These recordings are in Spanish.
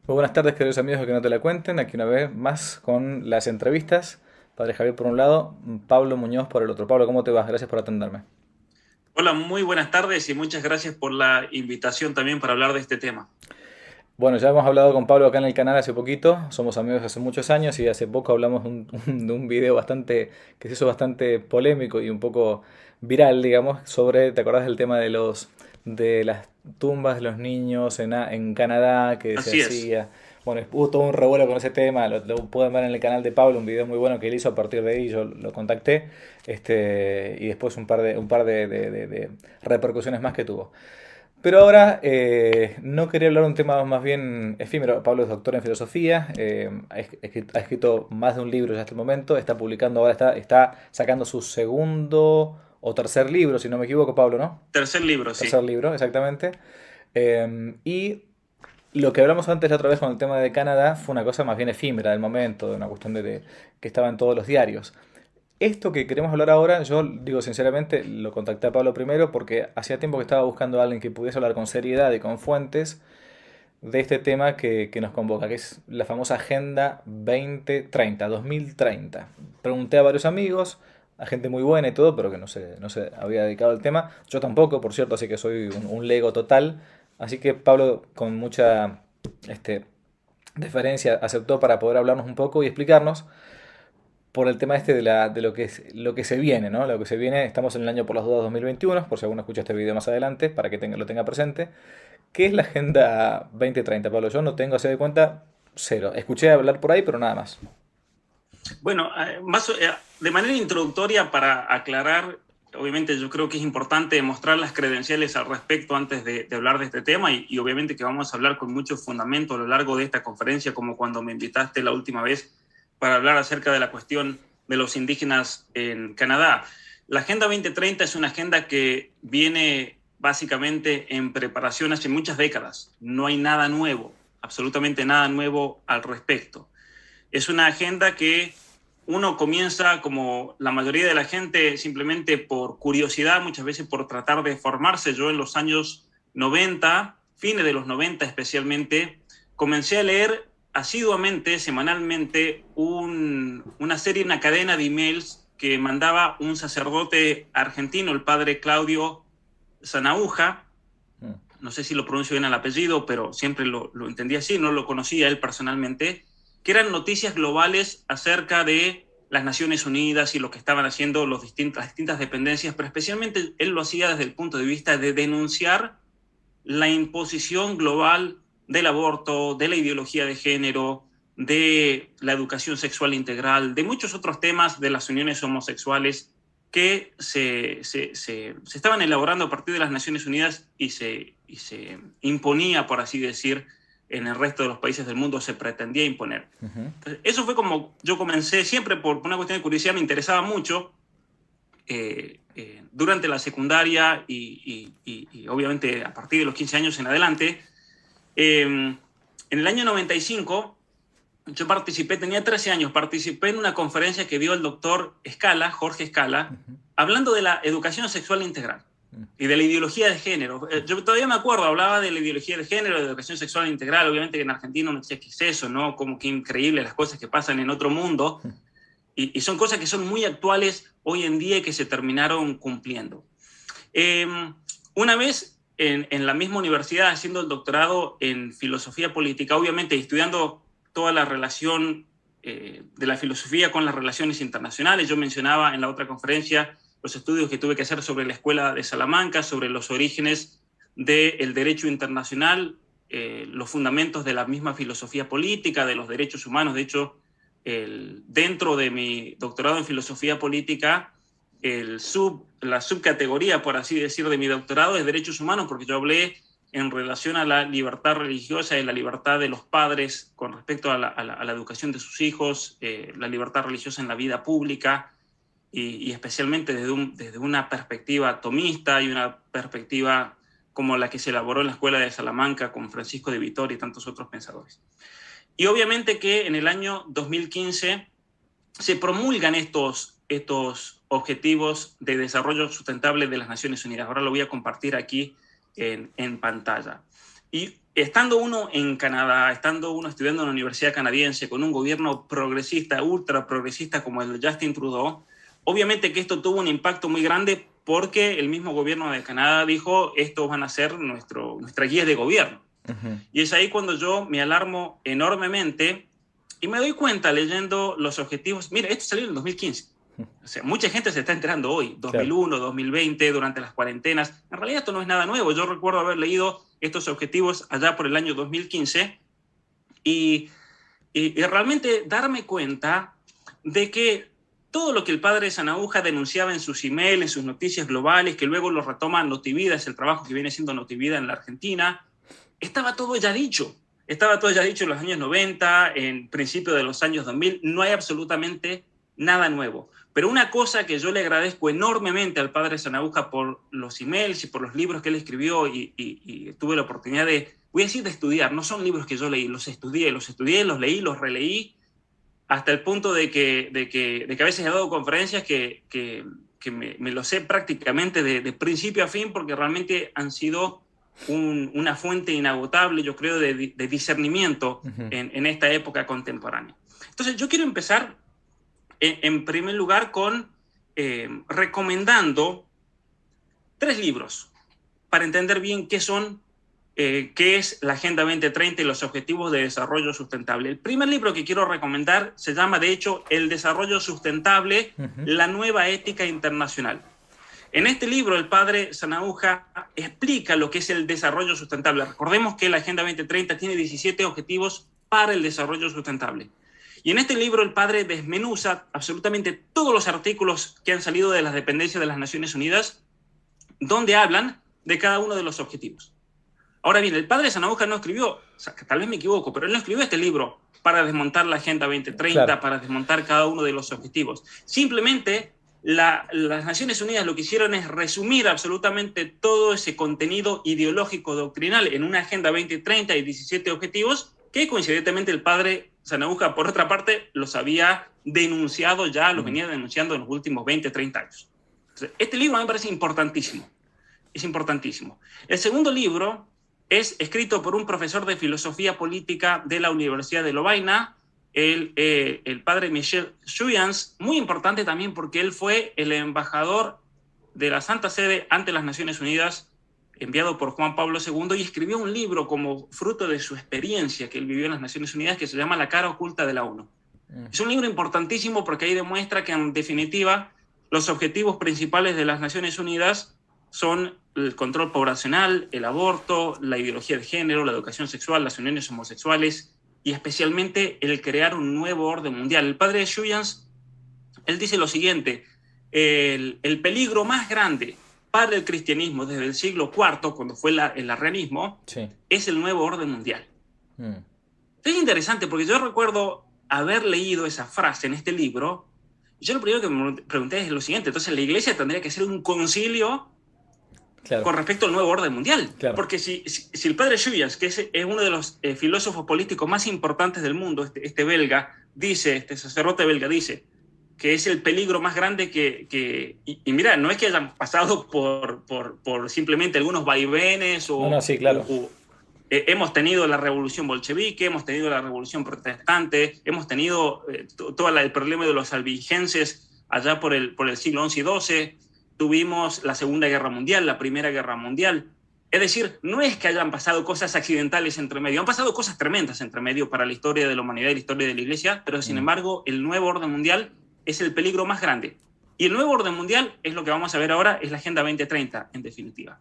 Muy buenas tardes, queridos amigos que no te la cuenten. Aquí una vez más con las entrevistas. Padre Javier por un lado, Pablo Muñoz por el otro. Pablo, ¿cómo te vas? Gracias por atenderme. Hola, muy buenas tardes y muchas gracias por la invitación también para hablar de este tema. Bueno, ya hemos hablado con Pablo acá en el canal hace poquito. Somos amigos hace muchos años y hace poco hablamos de un video bastante que se hizo bastante polémico y un poco viral, digamos, sobre, ¿te acordás del tema de las tumbas de los niños en Canadá que se Así es. hacía? Bueno, hubo todo un revuelo con ese tema, lo pueden ver en el canal de Pablo, un video muy bueno que él hizo a partir de ahí, yo lo contacté, y después un par de repercusiones más que tuvo. Pero ahora no quería hablar de un tema más bien efímero. Pablo es doctor en filosofía, ha escrito más de un libro ya hasta el momento, está publicando ahora, está sacando su segundo o tercer libro, si no me equivoco, Pablo, ¿no? Tercer libro, Tercer sí. libro, exactamente. Y lo que hablamos antes la otra vez con el tema de Canadá fue una cosa más bien efímera del momento, de una cuestión que estaba en todos los diarios. Esto que queremos hablar ahora, yo digo sinceramente, lo contacté a Pablo primero porque hacía tiempo que estaba buscando a alguien que pudiese hablar con seriedad y con fuentes de este tema que nos convoca, que es la famosa Agenda 2030, 2030. Pregunté a varios amigos, a gente muy buena y todo, pero que no se había dedicado al tema. Yo tampoco, por cierto, así que soy un lego total. Así que Pablo, con mucha este, deferencia, aceptó para poder hablarnos un poco y explicarnos por el tema este de lo que se viene, ¿no? Lo que se viene, estamos en el año por las dudas 2021, por si alguno escucha este video más adelante, para que lo tenga presente. ¿Qué es la Agenda 2030, Pablo? Yo no tengo, se de cuenta, cero. Escuché hablar por ahí, pero nada más. Bueno, de manera introductoria para aclarar, obviamente yo creo que es importante mostrar las credenciales al respecto antes de hablar de este tema y obviamente que vamos a hablar con mucho fundamento a lo largo de esta conferencia, como cuando me invitaste la última vez para hablar acerca de la cuestión de los indígenas en Canadá. La Agenda 2030 es una agenda que viene básicamente en preparación hace muchas décadas. No hay nada nuevo, absolutamente nada nuevo al respecto. Es una agenda que uno comienza, como la mayoría de la gente, simplemente por curiosidad, muchas veces por tratar de formarse. Yo en los años 90, fines de los 90 especialmente, comencé a leer asiduamente, semanalmente, una serie, una cadena de emails que mandaba un sacerdote argentino, el padre Claudio Zanauja. Mm. No sé si lo pronuncio bien el apellido, pero siempre lo entendí así, no lo conocía él personalmente, que eran noticias globales acerca de las Naciones Unidas y lo que estaban haciendo las distintas dependencias, pero especialmente él lo hacía desde el punto de vista de denunciar la imposición global del aborto, de la ideología de género, de la educación sexual integral, de muchos otros temas de las uniones homosexuales que se estaban elaborando a partir de las Naciones Unidas y se imponía, por así decir, en el resto de los países del mundo, se pretendía imponer. Ujú. Entonces, eso fue como yo comencé, siempre por una cuestión de curiosidad, me interesaba mucho durante la secundaria y obviamente a partir de los 15 años en adelante. En el año 95 yo participé, tenía 13 años, participé en una conferencia que dio el doctor Escala, Jorge Escala, Ujú. hablando de la educación sexual integral y de la ideología de género. Yo todavía me acuerdo, hablaba de la ideología de género, de educación sexual integral, obviamente que en Argentina no decía qué es eso, ¿no? Como que increíble las cosas que pasan en otro mundo, y son cosas que son muy actuales hoy en día y que se terminaron cumpliendo. Eh, una vez en la misma universidad haciendo el doctorado en filosofía política, obviamente estudiando toda la relación de la filosofía con las relaciones internacionales. Yo mencionaba en la otra conferencia los estudios que tuve que hacer sobre la Escuela de Salamanca, sobre los orígenes del derecho internacional, los fundamentos de la misma filosofía política, de los derechos humanos. De hecho, dentro de mi doctorado en filosofía política, la subcategoría, por así decir, de mi doctorado es derechos humanos, porque yo hablé en relación a la libertad religiosa y la libertad de los padres con respecto a la educación de sus hijos, la libertad religiosa en la vida pública y especialmente desde una perspectiva tomista y una perspectiva como la que se elaboró en la Escuela de Salamanca con Francisco de Vitoria y tantos otros pensadores. Y obviamente que en el año 2015 se promulgan estos objetivos de desarrollo sustentable de las Naciones Unidas. Ahora lo voy a compartir aquí en pantalla. Y estando uno en Canadá, estando uno estudiando en la universidad canadiense, con un gobierno progresista, ultra progresista como el de Justin Trudeau, obviamente que esto tuvo un impacto muy grande porque el mismo gobierno de Canadá dijo, estos van a ser nuestra guía de gobierno. Ujú. Y es ahí cuando yo me alarmo enormemente y me doy cuenta leyendo los objetivos. Mira, esto salió en el 2015. O sea, mucha gente se está enterando hoy, Claro. 2001, 2020, durante las cuarentenas. En realidad esto no es nada nuevo. Yo recuerdo haber leído estos objetivos allá por el año 2015 y, y realmente darme cuenta de que todo lo que el padre Sanahuja denunciaba en sus emails, en sus noticias globales, que luego lo retoma Notivida, es el trabajo que viene siendo Notivida en la Argentina, estaba todo ya dicho. Estaba todo ya dicho en los años 90, en principio de los años 2000. No hay absolutamente nada nuevo. Pero una cosa que yo le agradezco enormemente al padre Sanahuja por los emails y por los libros que él escribió y tuve la oportunidad de, voy a decir, de estudiar. No son libros que yo leí, los estudié, los leí, los releí, hasta el punto de que a veces he dado conferencias que me lo sé prácticamente de principio a fin, porque realmente han sido una fuente inagotable, yo creo, de discernimiento Ujú. en esta época contemporánea. Entonces, yo quiero empezar en primer lugar con recomendando 3 libros para entender bien qué es la Agenda 2030 y los Objetivos de Desarrollo Sustentable. El primer libro que quiero recomendar se llama, de hecho, El Desarrollo Sustentable, Ujú. la nueva ética internacional. En este libro, el padre Sanahuja explica lo que es el desarrollo sustentable. Recordemos que la Agenda 2030 tiene 17 objetivos para el desarrollo sustentable. Y en este libro el padre desmenuza absolutamente todos los artículos que han salido de las dependencias de las Naciones Unidas, donde hablan de cada uno de los objetivos. Ahora bien, el padre Sanahuja no escribió, o sea, tal vez me equivoco, pero él no escribió este libro para desmontar la Agenda 2030, Claro. para desmontar cada uno de los objetivos. Simplemente las Naciones Unidas lo que hicieron es resumir absolutamente todo ese contenido ideológico doctrinal en una Agenda 2030 y 17 objetivos que coincidentemente el padre Sanahuja, por otra parte, los había denunciado ya, los Mm. venía denunciando en los últimos 20, 30 años. Entonces, este libro a mí me parece importantísimo, es importantísimo. El segundo libro es escrito por un profesor de filosofía política de la Universidad de Lovaina, el padre Michel Chuyans, muy importante también porque él fue el embajador de la Santa Sede ante las Naciones Unidas, enviado por Juan Pablo II, y escribió un libro como fruto de su experiencia que él vivió en las Naciones Unidas, que se llama La cara oculta de la ONU. Mm. Es un libro importantísimo porque ahí demuestra que, en definitiva, los objetivos principales de las Naciones Unidas son el control poblacional, el aborto, la ideología de género, la educación sexual, las uniones homosexuales y especialmente el crear un nuevo orden mundial. El padre Chuyans, él dice lo siguiente: el peligro más grande para el cristianismo desde el siglo IV, cuando fue el arrianismo, Sí. es el nuevo orden mundial. Mm. Es interesante porque yo recuerdo haber leído esa frase en este libro. Yo lo primero que me pregunté es lo siguiente: entonces la iglesia tendría que hacer un concilio Claro. con respecto al nuevo orden mundial. Claro. Porque si el padre Chuyans, que es uno de los filósofos políticos más importantes del mundo, este belga, dice, este sacerdote belga dice que es el peligro más grande y mira, no es que hayan pasado por simplemente algunos vaivenes No, no, sí, claro. hemos tenido la revolución bolchevique, hemos tenido la revolución protestante, hemos tenido todo el problema de los albigenses allá por el siglo XI y XII, tuvimos la Segunda Guerra Mundial, la Primera Guerra Mundial. Es decir, no es que hayan pasado cosas accidentales entre medio, han pasado cosas tremendas entre medio para la historia de la humanidad y la historia de la Iglesia, pero sin embargo el nuevo orden mundial es el peligro más grande. Y el nuevo orden mundial es lo que vamos a ver ahora, es la Agenda 2030, en definitiva.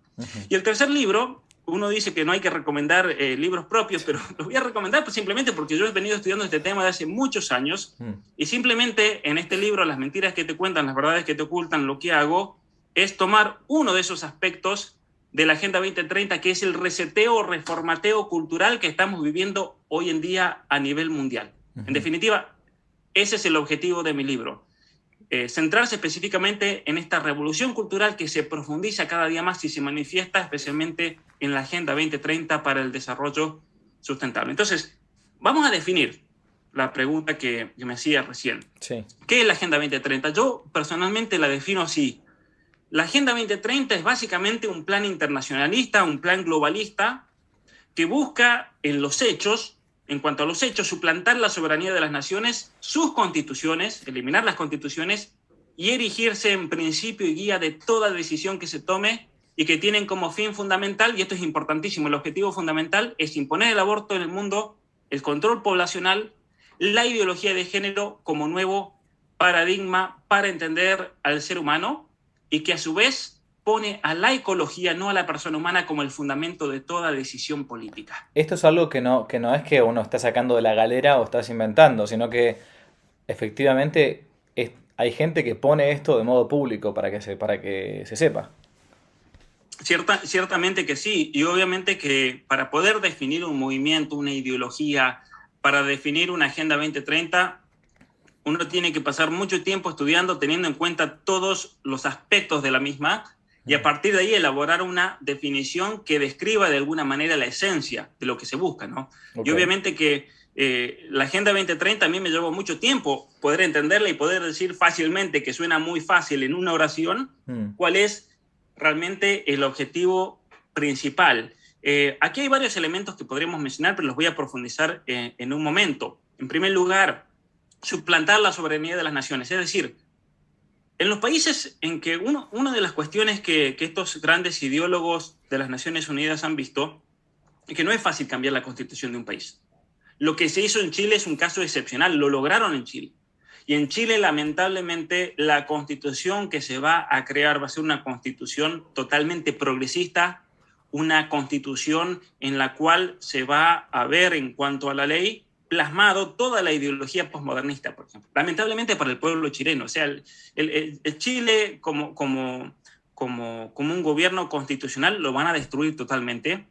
Y el tercer libro, uno dice que no hay que recomendar libros propios, pero los voy a recomendar pues simplemente porque yo he venido estudiando este tema de hace muchos años y simplemente en este libro, Las mentiras que te cuentan, las verdades que te ocultan, lo que hago es tomar uno de esos aspectos de la Agenda 2030, que es el reseteo o reformateo cultural que estamos viviendo hoy en día a nivel mundial. En definitiva, ese es el objetivo de mi libro. Centrarse específicamente en esta revolución cultural que se profundiza cada día más y se manifiesta especialmente en la Agenda 2030 para el desarrollo sustentable. Entonces, vamos a definir la pregunta que me hacía recién. Sí. ¿Qué es la Agenda 2030? Yo personalmente la defino así. La Agenda 2030 es básicamente un plan internacionalista, un plan globalista, que busca en los hechos, en cuanto a los hechos, suplantar la soberanía de las naciones, sus constituciones, eliminar las constituciones y erigirse en principio y guía de toda decisión que se tome, y que tienen como fin fundamental, y esto es importantísimo, el objetivo fundamental es imponer el aborto en el mundo, el control poblacional, la ideología de género como nuevo paradigma para entender al ser humano, y que a su vez pone a la ecología, no a la persona humana, como el fundamento de toda decisión política. Esto es algo que no es que uno está sacando de la galera o estás inventando, sino que efectivamente hay gente que pone esto de modo público para que se sepa. Ciertamente que sí, y obviamente que para poder definir un movimiento, una ideología, para definir una Agenda 2030, uno tiene que pasar mucho tiempo estudiando, teniendo en cuenta todos los aspectos de la misma, y a partir de ahí elaborar una definición que describa de alguna manera la esencia de lo que se busca, ¿no? Okay. Y obviamente que la Agenda 2030 a mí me llevó mucho tiempo poder entenderla y poder decir fácilmente, que suena muy fácil en una oración, cuál es realmente el objetivo principal. Aquí hay varios elementos que podríamos mencionar, pero los voy a profundizar en un momento. En primer lugar, suplantar la soberanía de las naciones. Es decir, en los países en que una de las cuestiones que estos grandes ideólogos de las Naciones Unidas han visto es que no es fácil cambiar la constitución de un país. Lo que se hizo en Chile es un caso excepcional, lo lograron en Chile. Y en Chile, lamentablemente, la constitución que se va a crear va a ser una constitución totalmente progresista, una constitución en la cual se va a ver, en cuanto a la ley, plasmado toda la ideología posmodernista, por ejemplo. Lamentablemente para el pueblo chileno. O sea, el Chile como un gobierno constitucional lo van a destruir totalmente.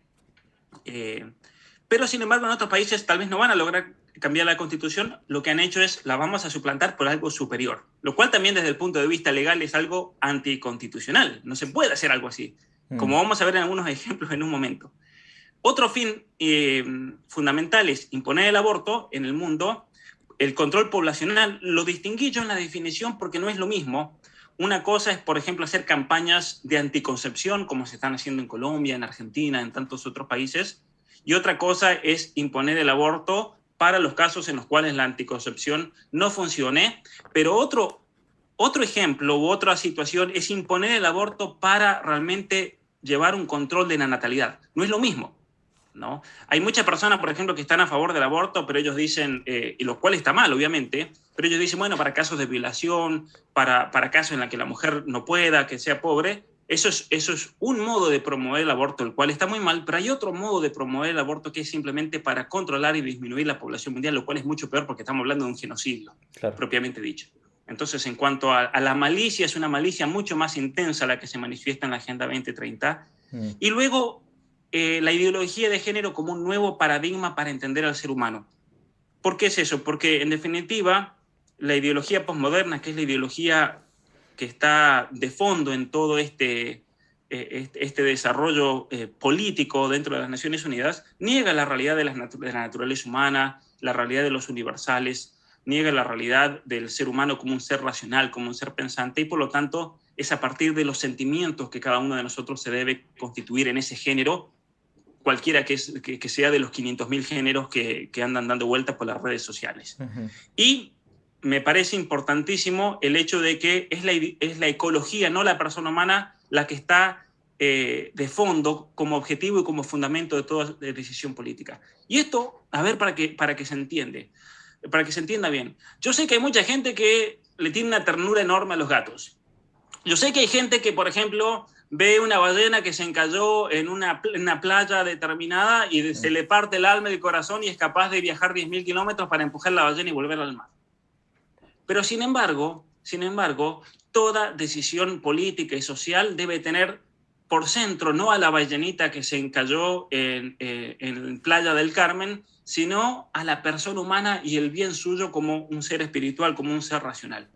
Pero, sin embargo, en otros países tal vez no van a lograr cambiar la constitución. Lo que han hecho es la vamos a suplantar por algo superior, lo cual también desde el punto de vista legal es algo anticonstitucional. No se puede hacer algo así, como vamos a ver en algunos ejemplos en un momento. Otro fin fundamental es imponer el aborto en el mundo. El control poblacional lo distinguí yo en la definición porque no es lo mismo. Una cosa es, por ejemplo, hacer campañas de anticoncepción, como se están haciendo en Colombia, en Argentina, en tantos otros países. Y otra cosa es imponer el aborto para los casos en los cuales la anticoncepción no funcione. Pero otro ejemplo u otra situación es imponer el aborto para realmente llevar un control de la natalidad. No es lo mismo, ¿no? Hay muchas personas, por ejemplo, que están a favor del aborto, pero ellos dicen, y lo cual está mal, obviamente, pero ellos dicen, bueno, para casos de violación, para casos en los que la mujer no pueda, que sea pobre. Eso es un modo de promover el aborto, el cual está muy mal, pero hay otro modo de promover el aborto que es simplemente para controlar y disminuir la población mundial, lo cual es mucho peor porque estamos hablando de un genocidio, claro, propiamente dicho. Entonces, en cuanto a la malicia, es una malicia mucho más intensa la que se manifiesta en la Agenda 2030. Y luego, la ideología de género como un nuevo paradigma para entender al ser humano. ¿Por qué es eso? Porque, en definitiva, la ideología posmoderna, que es la ideología que está de fondo en todo este desarrollo político dentro de las Naciones Unidas, niega la realidad de la naturaleza humana, la realidad de los universales, niega la realidad del ser humano como un ser racional, como un ser pensante, y por lo tanto es a partir de los sentimientos que cada uno de nosotros se debe constituir en ese género, cualquiera que sea de los 500.000 géneros que andan dando vueltas por las redes sociales. Y me parece importantísimo el hecho de que es la ecología, no la persona humana, la que está de fondo como objetivo y como fundamento de toda decisión política. Y esto, a ver, para que se entienda bien. Yo sé que hay mucha gente que le tiene una ternura enorme a los gatos. Yo sé que hay gente que, por ejemplo, ve una ballena que se encalló en una playa determinada y se le parte el alma y el corazón y es capaz de viajar 10.000 kilómetros para empujar la ballena y volverla al mar. Pero sin embargo, toda decisión política y social debe tener por centro no a la ballenita que se encalló en Playa del Carmen, sino a la persona humana y el bien suyo como un ser espiritual, como un ser racional.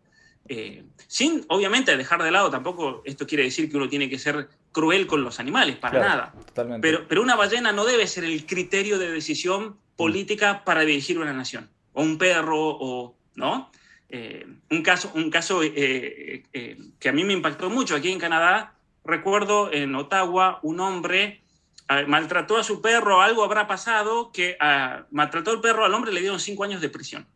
Sin, obviamente, dejar de lado, tampoco esto quiere decir que uno tiene que ser cruel con los animales, para nada. Totalmente. Pero una ballena no debe ser el criterio de decisión política para dirigir una nación, o un perro, ¿no? Un caso que a mí me impactó mucho aquí en Canadá. Recuerdo en Ottawa un hombre maltrató a su perro, algo habrá pasado, que maltrató al perro, al hombre le dieron 5 años de prisión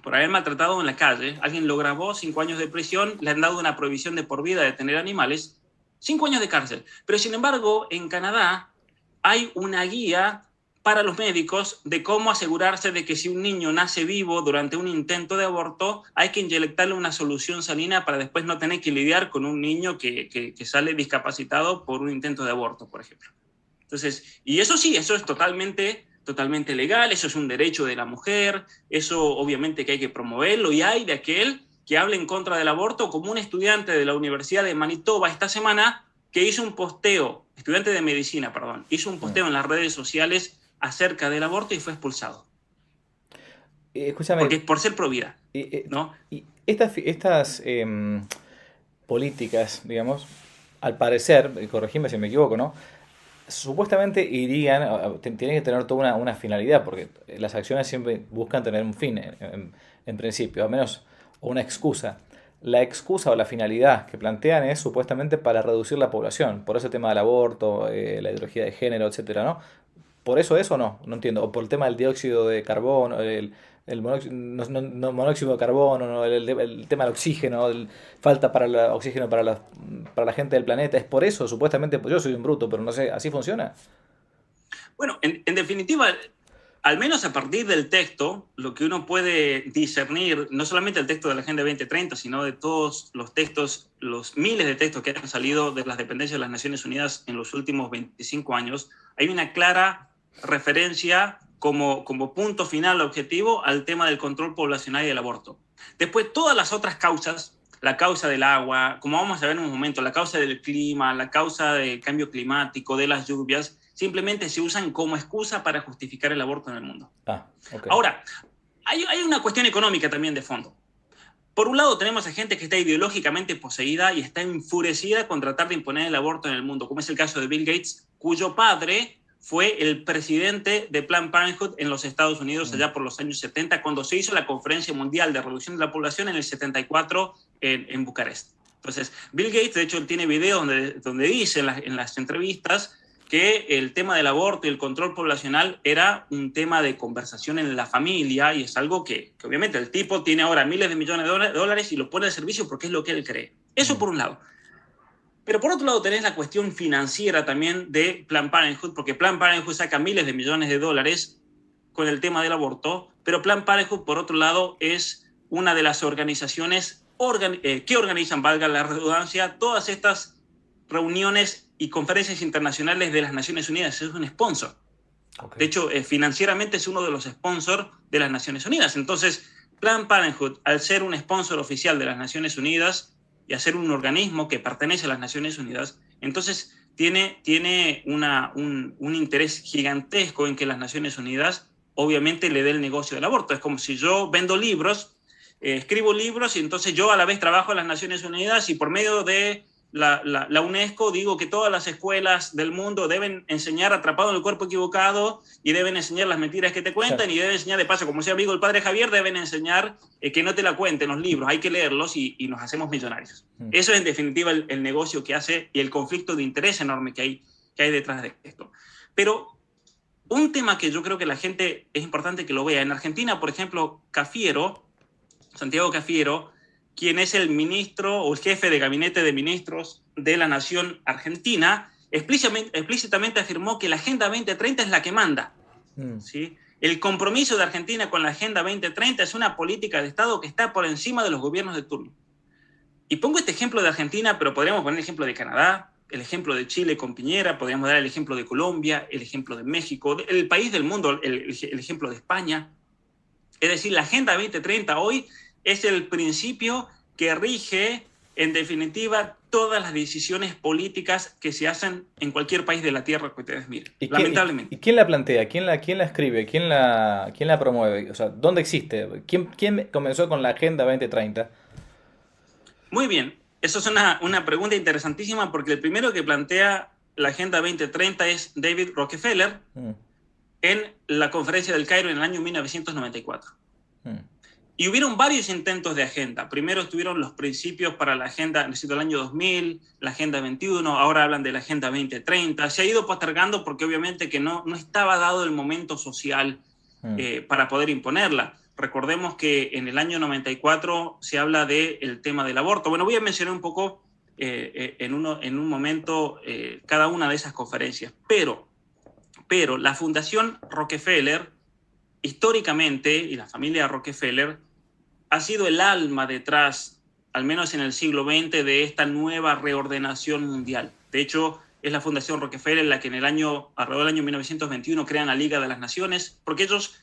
por haber maltratado en la calle. Alguien lo grabó, 5 años de prisión, le han dado una prohibición de por vida de tener animales, 5 años de cárcel. Pero sin embargo, en Canadá hay una guía para los médicos de cómo asegurarse de que si un niño nace vivo durante un intento de aborto, hay que inyectarle una solución salina para después no tener que lidiar con un niño que sale discapacitado por un intento de aborto, por ejemplo. Entonces, y eso sí, eso es totalmente legal, eso es un derecho de la mujer, eso obviamente que hay que promoverlo, y hay de aquel que hable en contra del aborto, como un estudiante de la Universidad de Manitoba esta semana que hizo un posteo, estudiante de medicina, perdón, hizo un posteo en las redes sociales acerca del aborto y fue expulsado. Escúchame, Porque por ser pro vida, y, ¿no? y estas políticas, digamos, al parecer, y corregime si me equivoco, ¿no? Supuestamente irían, tienen que tener toda una finalidad, porque las acciones siempre buscan tener un fin, en principio, al menos una excusa. La excusa o la finalidad que plantean es supuestamente para reducir la población, por ese tema del aborto, la ideología de género, etcétera, ¿no? ¿Por eso no? No entiendo. O por el tema del dióxido de carbono, el monóxido, monóxido de carbono, ¿no? El tema del oxígeno, falta para el oxígeno para la gente del planeta. Es por eso, supuestamente, pues yo soy un bruto, pero no sé, ¿así funciona? Bueno, en definitiva, al menos a partir del texto, lo que uno puede discernir, no solamente el texto de la Agenda 2030, sino de todos los textos, los miles de textos que han salido de las dependencias de las Naciones Unidas en los últimos 25 años, hay una clara referencia como punto final objetivo al tema del control poblacional y del aborto. Después, todas las otras causas, la causa del agua, como vamos a ver en un momento, la causa del clima, la causa del cambio climático, de las lluvias, simplemente se usan como excusa para justificar el aborto en el mundo. Okay. Ahora, hay una cuestión económica también de fondo. Por un lado tenemos a gente que está ideológicamente poseída y está enfurecida con tratar de imponer el aborto en el mundo, como es el caso de Bill Gates, cuyo padre fue el presidente de Planned Parenthood en los Estados Unidos allá por los años 70, cuando se hizo la Conferencia Mundial de Reducción de la Población en el 74 en Bucarest. Entonces, Bill Gates, de hecho, él tiene videos donde dice en las entrevistas que el tema del aborto y el control poblacional era un tema de conversación en la familia, y es algo que obviamente el tipo tiene ahora miles de millones de dólares y lo pone al servicio porque es lo que él cree. Eso por un lado. Pero por otro lado tenés la cuestión financiera también de Planned Parenthood, porque Planned Parenthood saca miles de millones de dólares con el tema del aborto, pero Planned Parenthood, por otro lado, es una de las organizaciones que organizan, valga la redundancia, todas estas reuniones y conferencias internacionales de las Naciones Unidas. Es un sponsor. Okay. De hecho, financieramente es uno de los sponsors de las Naciones Unidas. Entonces, Planned Parenthood, al ser un sponsor oficial de las Naciones Unidas y a ser un organismo que pertenece a las Naciones Unidas, entonces tiene un interés gigantesco en que las Naciones Unidas obviamente le dé el negocio del aborto. Es como si yo vendo libros, escribo libros, y entonces yo a la vez trabajo en las Naciones Unidas y por medio de la UNESCO digo que todas las escuelas del mundo deben enseñar atrapado en el cuerpo equivocado y deben enseñar las mentiras que te cuentan, y deben enseñar, de paso, como sea amigo el padre Javier, deben enseñar que no te la cuenten los libros, hay que leerlos y nos hacemos millonarios. Eso es en definitiva el negocio que hace y el conflicto de interés enorme que hay detrás de esto. Pero un tema que yo creo que la gente es importante que lo vea. En Argentina, por ejemplo, Santiago Cafiero, quien es el ministro o el jefe de gabinete de ministros de la nación argentina, explícitamente afirmó que la Agenda 2030 es la que manda. ¿Sí? El compromiso de Argentina con la Agenda 2030 es una política de Estado que está por encima de los gobiernos de turno. Y pongo este ejemplo de Argentina, pero podríamos poner el ejemplo de Canadá, el ejemplo de Chile con Piñera, podríamos dar el ejemplo de Colombia, el ejemplo de México, el país del mundo, el ejemplo de España. Es decir, la Agenda 2030 hoy es el principio que rige, en definitiva, todas las decisiones políticas que se hacen en cualquier país de la Tierra que ustedes miren, lamentablemente. ¿Y quién la plantea? ¿Quién la escribe? ¿Quién la promueve? O sea, ¿dónde existe? ¿Quién comenzó con la Agenda 2030? Muy bien, eso es una pregunta interesantísima, porque el primero que plantea la Agenda 2030 es David Rockefeller en la Conferencia del Cairo en el año 1994. Y hubieron varios intentos de agenda. Primero estuvieron los principios para la agenda, necesito el año 2000, la agenda 21, ahora hablan de la agenda 2030. Se ha ido postergando porque obviamente que no estaba dado el momento social para poder imponerla. Recordemos que en el año 94 se habla del tema del aborto. Bueno, voy a mencionar un poco en un momento cada una de esas conferencias. Pero la Fundación Rockefeller, históricamente, y la familia Rockefeller, ha sido el alma detrás, al menos en el siglo XX, de esta nueva reordenación mundial. De hecho, es la Fundación Rockefeller la que alrededor del año 1921 crean la Liga de las Naciones, porque ellos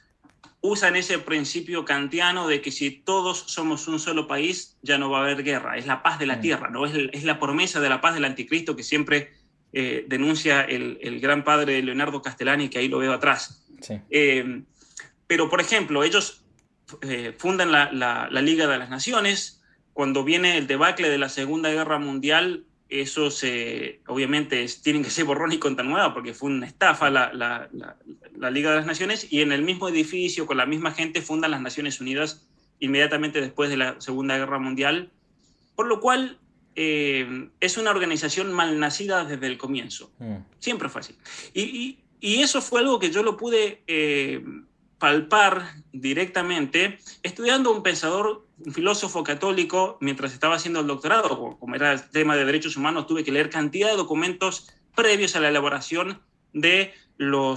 usan ese principio kantiano de que si todos somos un solo país, ya no va a haber guerra. Es la paz de la tierra, ¿no? Es la promesa de la paz del anticristo que siempre denuncia el gran padre Leonardo Castellani, que ahí lo veo atrás. Sí. Pero, por ejemplo, ellos fundan la Liga de las Naciones. Cuando viene el debacle de la Segunda Guerra Mundial, eso obviamente tienen que ser borrón y cuenta nueva, porque fue una estafa la Liga de las Naciones, y en el mismo edificio, con la misma gente, fundan las Naciones Unidas inmediatamente después de la Segunda Guerra Mundial, por lo cual es una organización malnacida desde el comienzo. Siempre fue así. Y eso fue algo que yo lo pude palpar directamente estudiando un filósofo católico mientras estaba haciendo el doctorado. Como era el tema de derechos humanos, tuve que leer cantidad de documentos previos a la elaboración de lo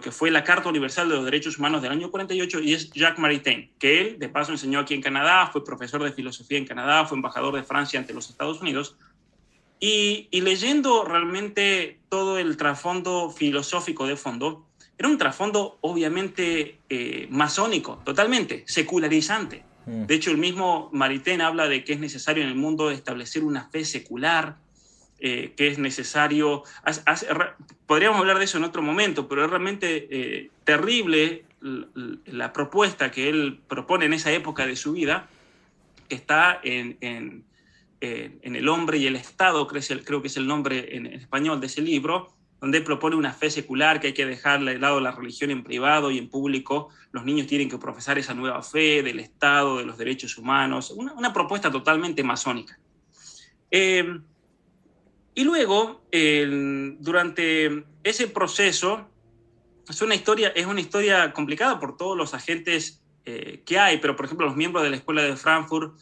que fue la Carta Universal de los Derechos Humanos del año 48, y es Jacques Maritain, que él de paso enseñó aquí en Canadá, fue profesor de filosofía en Canadá, fue embajador de Francia ante los Estados Unidos. Y leyendo realmente todo el trasfondo filosófico de fondo, era un trasfondo obviamente masónico, totalmente secularizante. De hecho, el mismo Maritain habla de que es necesario en el mundo establecer una fe secular, que es necesario... podríamos hablar de eso en otro momento, pero es realmente terrible la propuesta que él propone en esa época de su vida, que está en El hombre y el Estado, creo que es el nombre en español de ese libro, donde propone una fe secular, que hay que dejarle de lado la religión en privado y en público. Los niños tienen que profesar esa nueva fe del Estado, de los derechos humanos, una propuesta totalmente masónica. Y luego, durante ese proceso, es una historia complicada por todos los agentes que hay, pero por ejemplo los miembros de la Escuela de Frankfurt,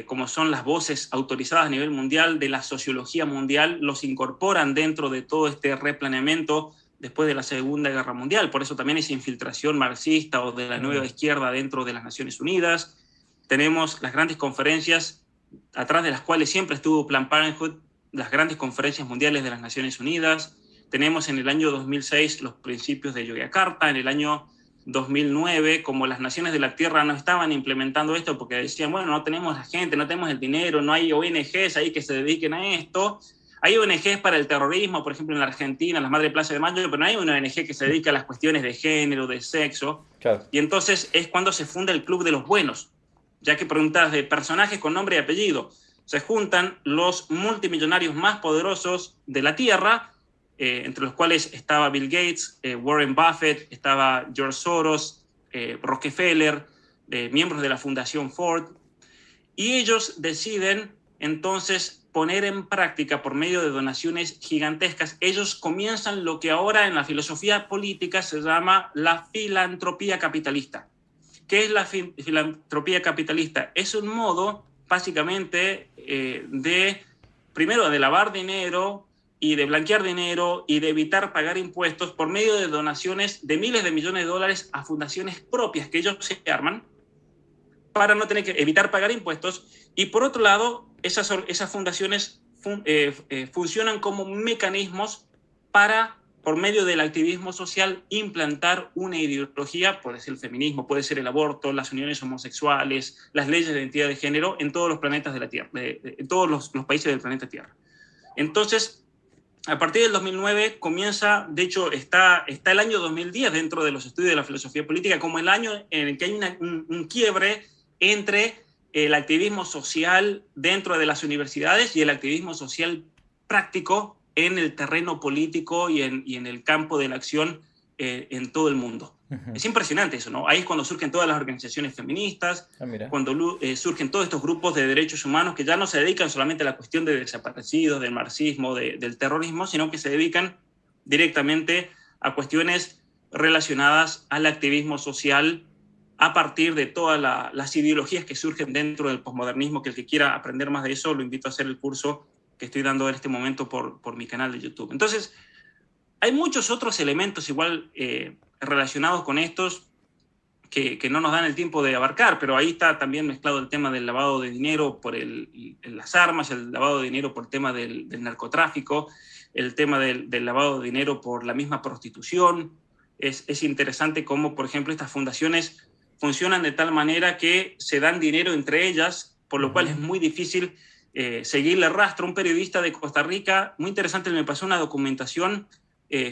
como son las voces autorizadas a nivel mundial de la sociología mundial, los incorporan dentro de todo este replaneamiento después de la Segunda Guerra Mundial. Por eso también esa infiltración marxista o de la nueva izquierda dentro de las Naciones Unidas. Tenemos las grandes conferencias, atrás de las cuales siempre estuvo Planned Parenthood, las grandes conferencias mundiales de las Naciones Unidas. Tenemos en el año 2006 los principios de Yogyakarta, en el año 2009, como las naciones de la Tierra no estaban implementando esto porque decían, bueno, no tenemos la gente, no tenemos el dinero, no hay ONGs ahí que se dediquen a esto. Hay ONGs para el terrorismo, por ejemplo, en la Argentina, las Madres Plaza de Mayo, pero no hay una ONG que se dedique a las cuestiones de género, de sexo. Claro. Y entonces es cuando se funda el Club de los Buenos, ya que preguntas de personajes con nombre y apellido. Se juntan los multimillonarios más poderosos de la Tierra, entre los cuales estaba Bill Gates, Warren Buffett, estaba George Soros, Rockefeller, miembros de la Fundación Ford, y ellos deciden entonces poner en práctica por medio de donaciones gigantescas. Ellos comienzan lo que ahora en la filosofía política se llama la filantropía capitalista. ¿Qué es la filantropía capitalista? Es un modo, básicamente, primero de lavar dinero y de blanquear dinero y de evitar pagar impuestos por medio de donaciones de miles de millones de dólares a fundaciones propias que ellos se arman para no tener que evitar pagar impuestos. Y por otro lado, esas fundaciones funcionan como mecanismos para, por medio del activismo social, implantar una ideología, puede ser el feminismo, puede ser el aborto, las uniones homosexuales, las leyes de identidad de género en todos los planetas de la Tierra, en todos los países del planeta Tierra. Entonces, a partir del 2009 comienza, de hecho está el año 2010 dentro de los estudios de la filosofía política como el año en el que hay un quiebre entre el activismo social dentro de las universidades y el activismo social práctico en el terreno político y en el campo de la acción en todo el mundo. Ujú. Es impresionante eso, ¿no? Ahí es cuando surgen todas las organizaciones feministas, Mira. cuando surgen todos estos grupos de derechos humanos que ya no se dedican solamente a la cuestión de desaparecidos, del marxismo, del terrorismo, sino que se dedican directamente a cuestiones relacionadas al activismo social a partir de todas las ideologías que surgen dentro del posmodernismo, que el que quiera aprender más de eso, lo invito a hacer el curso que estoy dando en este momento por mi canal de YouTube. Entonces, hay muchos otros elementos igual relacionados con estos que no nos dan el tiempo de abarcar, pero ahí está también mezclado el tema del lavado de dinero por las armas, el lavado de dinero por el tema del narcotráfico, el tema del lavado de dinero por la misma prostitución. Es interesante cómo, por ejemplo, estas fundaciones funcionan de tal manera que se dan dinero entre ellas, por lo cual es muy difícil seguirle rastro. Un periodista de Costa Rica, muy interesante, me pasó una documentación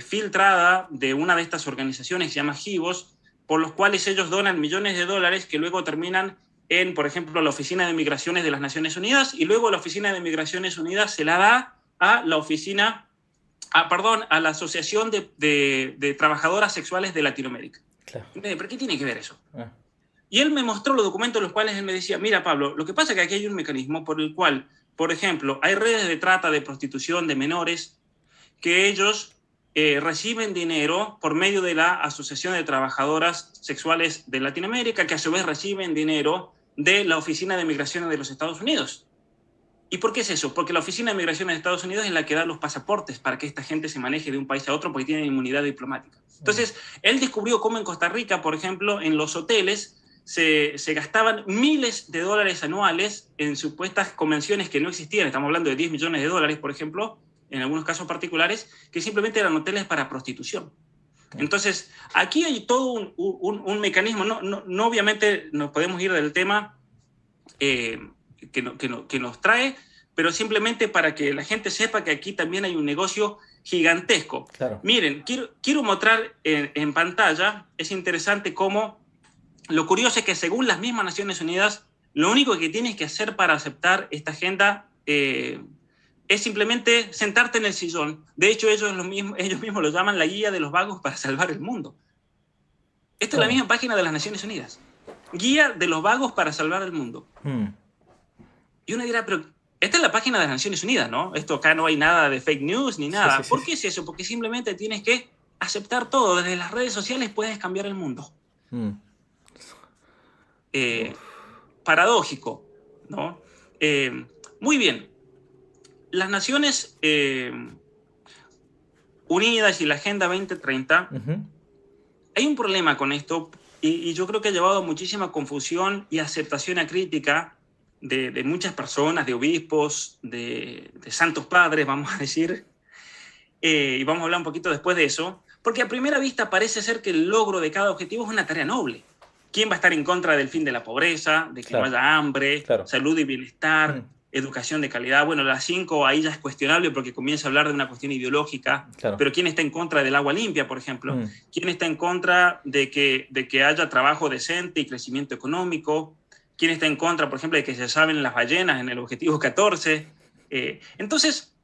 filtrada de una de estas organizaciones que se llama GIVOS, por los cuales ellos donan millones de dólares que luego terminan en, por ejemplo, la Oficina de Migraciones de las Naciones Unidas, y luego la Oficina de Migraciones Unidas se la da a la a la Asociación de Trabajadoras Sexuales de Latinoamérica. Claro. ¿Pero qué tiene que ver eso? Ah. Y él me mostró los documentos en los cuales él me decía, mira, Pablo, lo que pasa es que aquí hay un mecanismo por el cual, por ejemplo, hay redes de trata, de prostitución de menores, que ellos reciben dinero por medio de la Asociación de Trabajadoras Sexuales de Latinoamérica, que a su vez reciben dinero de la Oficina de Migraciones de los Estados Unidos. ¿Y por qué es eso? Porque la Oficina de Migraciones de Estados Unidos es la que da los pasaportes para que esta gente se maneje de un país a otro porque tienen inmunidad diplomática. Entonces, él descubrió cómo en Costa Rica, por ejemplo, en los hoteles se gastaban miles de dólares anuales en supuestas convenciones que no existían. Estamos hablando de 10 millones de dólares, por ejemplo, en algunos casos particulares, que simplemente eran hoteles para prostitución. Entonces, aquí hay todo un mecanismo. No obviamente nos podemos ir del tema que nos trae, pero simplemente para que la gente sepa que aquí también hay un negocio gigantesco. Claro. Miren, quiero mostrar en pantalla, es interesante cómo, lo curioso es que según las mismas Naciones Unidas, lo único que tienes que hacer para aceptar esta agenda es simplemente sentarte en el sillón. De hecho, ellos mismos lo llaman la guía de los vagos para salvar el mundo. Esta es la misma página de las Naciones Unidas. Guía de los vagos para salvar el mundo. Y uno dirá, pero esta es la página de las Naciones Unidas, ¿no? Esto acá no hay nada de fake news ni nada. Sí. ¿Por qué es eso? Porque simplemente tienes que aceptar todo. Desde las redes sociales puedes cambiar el mundo. Paradójico, ¿no? Muy bien. Las Naciones Unidas y la Agenda 2030, hay un problema con esto y yo creo que ha llevado a muchísima confusión y aceptación acrítica de muchas personas, de obispos, de santos padres, vamos a decir, y vamos a hablar un poquito después de eso, porque a primera vista parece ser que el logro de cada objetivo es una tarea noble. ¿Quién va a estar en contra del fin de la pobreza, de que no haya hambre, salud y bienestar, educación de calidad? Bueno, las 5 ahí ya es cuestionable porque comienza a hablar de una cuestión ideológica, pero ¿quién está en contra del agua limpia, por ejemplo? ¿Quién está en contra de que haya trabajo decente y crecimiento económico? ¿Quién está en contra, por ejemplo, de que se salven las ballenas en el objetivo 14? Entonces,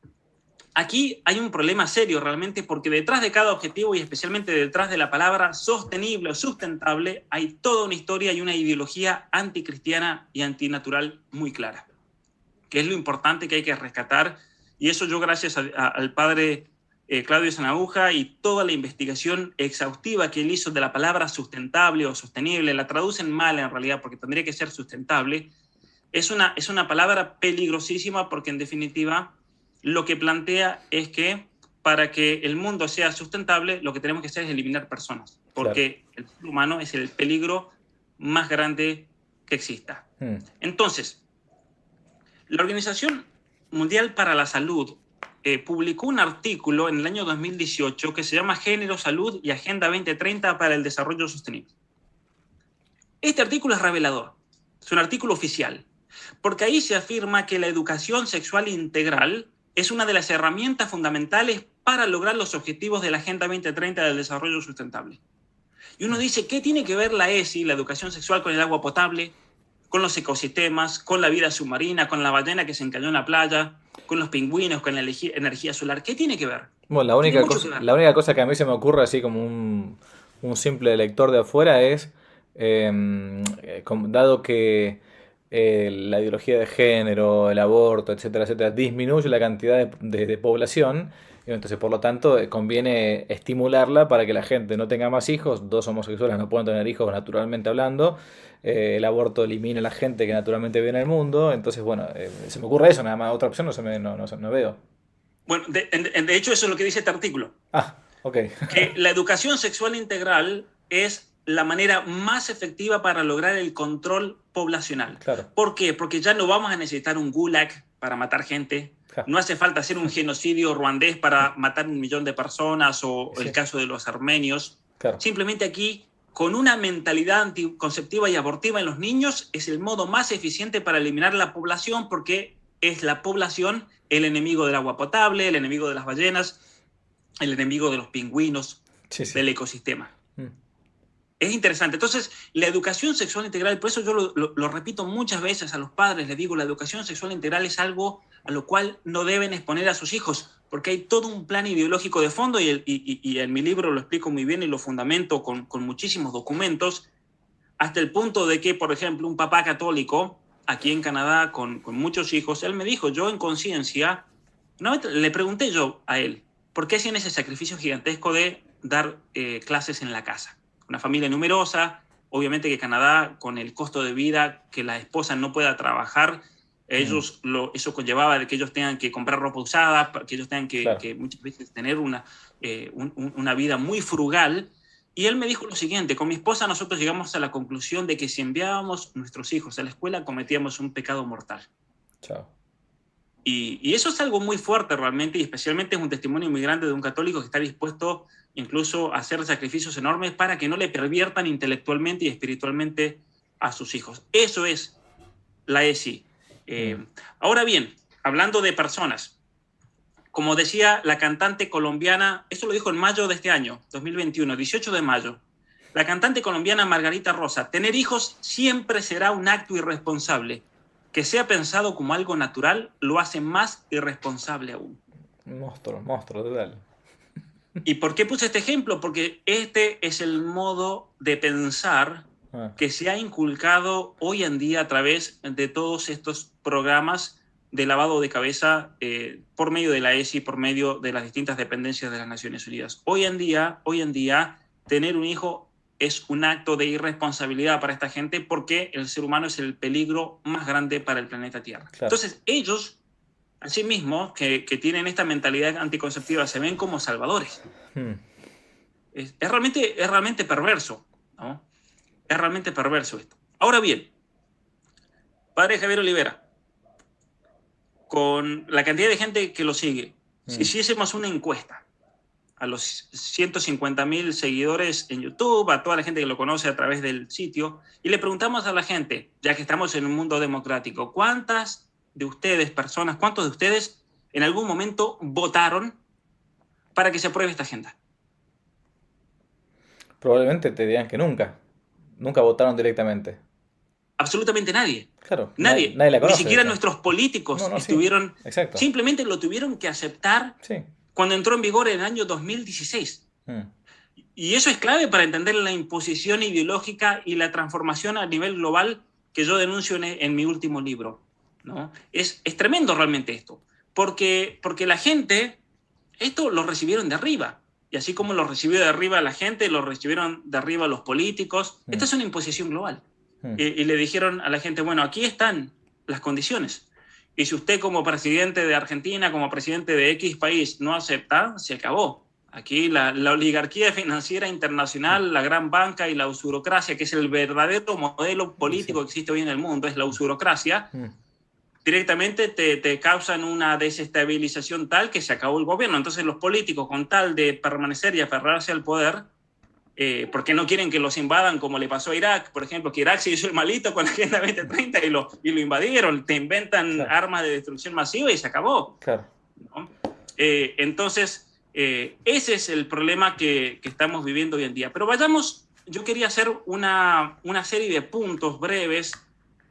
aquí hay un problema serio realmente porque detrás de cada objetivo y especialmente detrás de la palabra sostenible o sustentable hay toda una historia y una ideología anticristiana y antinatural muy clara, que es lo importante que hay que rescatar. Y eso yo, gracias al padre Claudio Sanaúja y toda la investigación exhaustiva que él hizo de la palabra sustentable o sostenible, la traducen mal en realidad porque tendría que ser sustentable, es una palabra peligrosísima porque en definitiva lo que plantea es que para que el mundo sea sustentable lo que tenemos que hacer es eliminar personas, porque el ser humano es el peligro más grande que exista. Entonces, la Organización Mundial para la Salud publicó un artículo en el año 2018 que se llama Género, Salud y Agenda 2030 para el Desarrollo Sostenible. Este artículo es revelador, es un artículo oficial, porque ahí se afirma que la educación sexual integral es una de las herramientas fundamentales para lograr los objetivos de la Agenda 2030 del Desarrollo Sustentable. Y uno dice, ¿qué tiene que ver la ESI, la educación sexual, con el agua potable, con los ecosistemas, con la vida submarina, con la ballena que se encalló en la playa, con los pingüinos, con la energía solar. ¿Qué tiene que ver? Bueno, Tiene mucho que ver. la única cosa que a mí se me ocurre así como un simple lector de afuera es, dado que la ideología de género, el aborto, etcétera, etcétera, disminuye la cantidad de población, y entonces por lo tanto conviene estimularla para que la gente no tenga más hijos, dos homosexuales no pueden tener hijos naturalmente hablando, el aborto elimina a la gente que naturalmente vive en el mundo, entonces bueno, se me ocurre eso, nada más, otra opción no veo. Bueno, de hecho eso es lo que dice este artículo. Ah, ok. Que la educación sexual integral es la manera más efectiva para lograr el control poblacional. Claro. ¿Por qué? Porque ya no vamos a necesitar un gulag para matar gente. No hace falta hacer un genocidio ruandés para matar 1 millón de personas o el caso de los armenios. Claro. Simplemente aquí, con una mentalidad anticonceptiva y abortiva en los niños, es el modo más eficiente para eliminar la población, porque es la población el enemigo del agua potable, el enemigo de las ballenas, el enemigo de los pingüinos, del ecosistema. Es interesante. Entonces, la educación sexual integral, por eso yo lo repito muchas veces a los padres, les digo, la educación sexual integral es algo a lo cual no deben exponer a sus hijos, porque hay todo un plan ideológico de fondo, y en mi libro lo explico muy bien y lo fundamento con muchísimos documentos, hasta el punto de que, por ejemplo, un papá católico aquí en Canadá con muchos hijos, él me dijo, yo en conciencia, le pregunté yo a él, ¿por qué hacían ese sacrificio gigantesco de dar clases en la casa? Una familia numerosa, obviamente que Canadá, con el costo de vida, que la esposa no pueda trabajar, eso conllevaba de que ellos tengan que comprar ropa usada, que ellos tengan que muchas veces tener una vida muy frugal. Y él me dijo lo siguiente, con mi esposa nosotros llegamos a la conclusión de que si enviábamos nuestros hijos a la escuela cometíamos un pecado mortal. Chao. Y eso es algo muy fuerte realmente, y especialmente es un testimonio muy grande de un católico que está dispuesto incluso a hacer sacrificios enormes para que no le perviertan intelectualmente y espiritualmente a sus hijos. Eso es la ESI. Ahora bien, hablando de personas, como decía la cantante colombiana, esto lo dijo en mayo de este año, 2021, 18 de mayo, la cantante colombiana Margarita Rosa, tener hijos siempre será un acto irresponsable. Que sea pensado como algo natural lo hace más irresponsable aún. Monstruo, total. ¿Y por qué puse este ejemplo? Porque este es el modo de pensar que se ha inculcado hoy en día a través de todos estos programas de lavado de cabeza por medio de la ESI, por medio de las distintas dependencias de las Naciones Unidas. Hoy en día, tener un hijo es un acto de irresponsabilidad para esta gente, porque el ser humano es el peligro más grande para el planeta Tierra. Claro. Entonces, ellos, asimismo, que tienen esta mentalidad anticonceptiva, se ven como salvadores. Es realmente perverso, ¿no? Es realmente perverso esto. Ahora bien, padre Javier Olivera, con la cantidad de gente que lo sigue, si hiciésemos una encuesta a los 150,000 seguidores en YouTube, a toda la gente que lo conoce a través del sitio, y le preguntamos a la gente, ya que estamos en un mundo democrático, ¿cuántos de ustedes en algún momento votaron para que se apruebe esta agenda? Probablemente te digan que nunca votaron directamente. Absolutamente nadie. Claro, nadie la conoce, ni siquiera nuestros políticos estuvieron, simplemente lo tuvieron que aceptar cuando entró en vigor en el año 2016. Y eso es clave para entender la imposición ideológica y la transformación a nivel global que yo denuncio en mi último libro, ¿no? Es tremendo realmente esto, porque la gente, esto lo recibieron de arriba, y así como lo recibió de arriba la gente, lo recibieron de arriba los políticos. Esta es una imposición global. Y le dijeron a la gente, bueno, aquí están las condiciones. Y si usted como presidente de Argentina, como presidente de X país no acepta, se acabó. Aquí la oligarquía financiera internacional, la gran banca y la usurocracia, que es el verdadero modelo político que existe hoy en el mundo, es la usurocracia, directamente te causan una desestabilización tal que se acabó el gobierno. Entonces los políticos, con tal de permanecer y aferrarse al poder, porque no quieren que los invadan, como le pasó a Irak, por ejemplo, que Irak se hizo el malito con la Agenda 2030 y lo invadieron, te inventan armas de destrucción masiva y se acabó. ¿No? Entonces, ese es el problema que estamos viviendo hoy en día. Pero vayamos, yo quería hacer una serie de puntos breves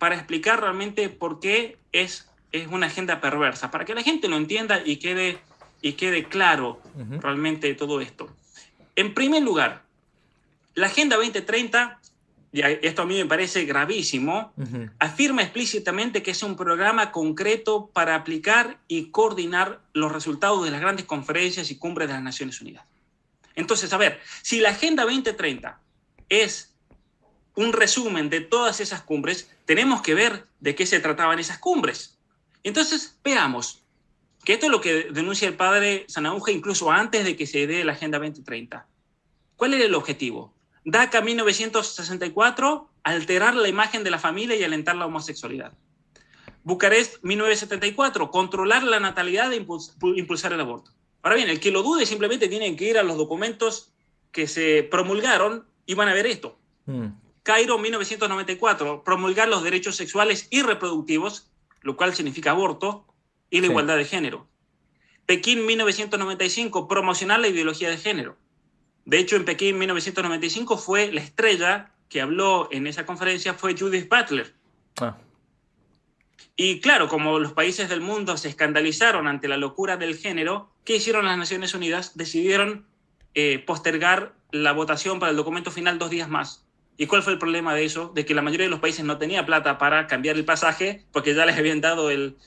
para explicar realmente por qué es una agenda perversa, para que la gente lo entienda y quede claro realmente todo esto. En primer lugar, la Agenda 2030, y esto a mí me parece gravísimo, afirma explícitamente que es un programa concreto para aplicar y coordinar los resultados de las grandes conferencias y cumbres de las Naciones Unidas. Entonces, a ver, si la Agenda 2030 es un resumen de todas esas cumbres, tenemos que ver de qué se trataban esas cumbres. Entonces, veamos, que esto es lo que denuncia el padre Sanahuja incluso antes de que se dé la Agenda 2030. ¿Cuál era el objetivo? DACA 1964, alterar la imagen de la familia y alentar la homosexualidad. Bucarest 1974, controlar la natalidad e impulsar el aborto. Ahora bien, el que lo dude simplemente tiene que ir a los documentos que se promulgaron y van a ver esto. Cairo 1994, promulgar los derechos sexuales y reproductivos, lo cual significa aborto, y la igualdad de género. Pekín 1995, promocionar la ideología de género. De hecho, en Pekín 1995 fue la estrella que habló en esa conferencia fue Judith Butler. Y claro, como los países del mundo se escandalizaron ante la locura del género, ¿qué hicieron las Naciones Unidas? Decidieron postergar la votación para el documento final 2 días más. ¿Y cuál fue el problema de eso? De que la mayoría de los países no tenía plata para cambiar el pasaje porque ya les habían dado el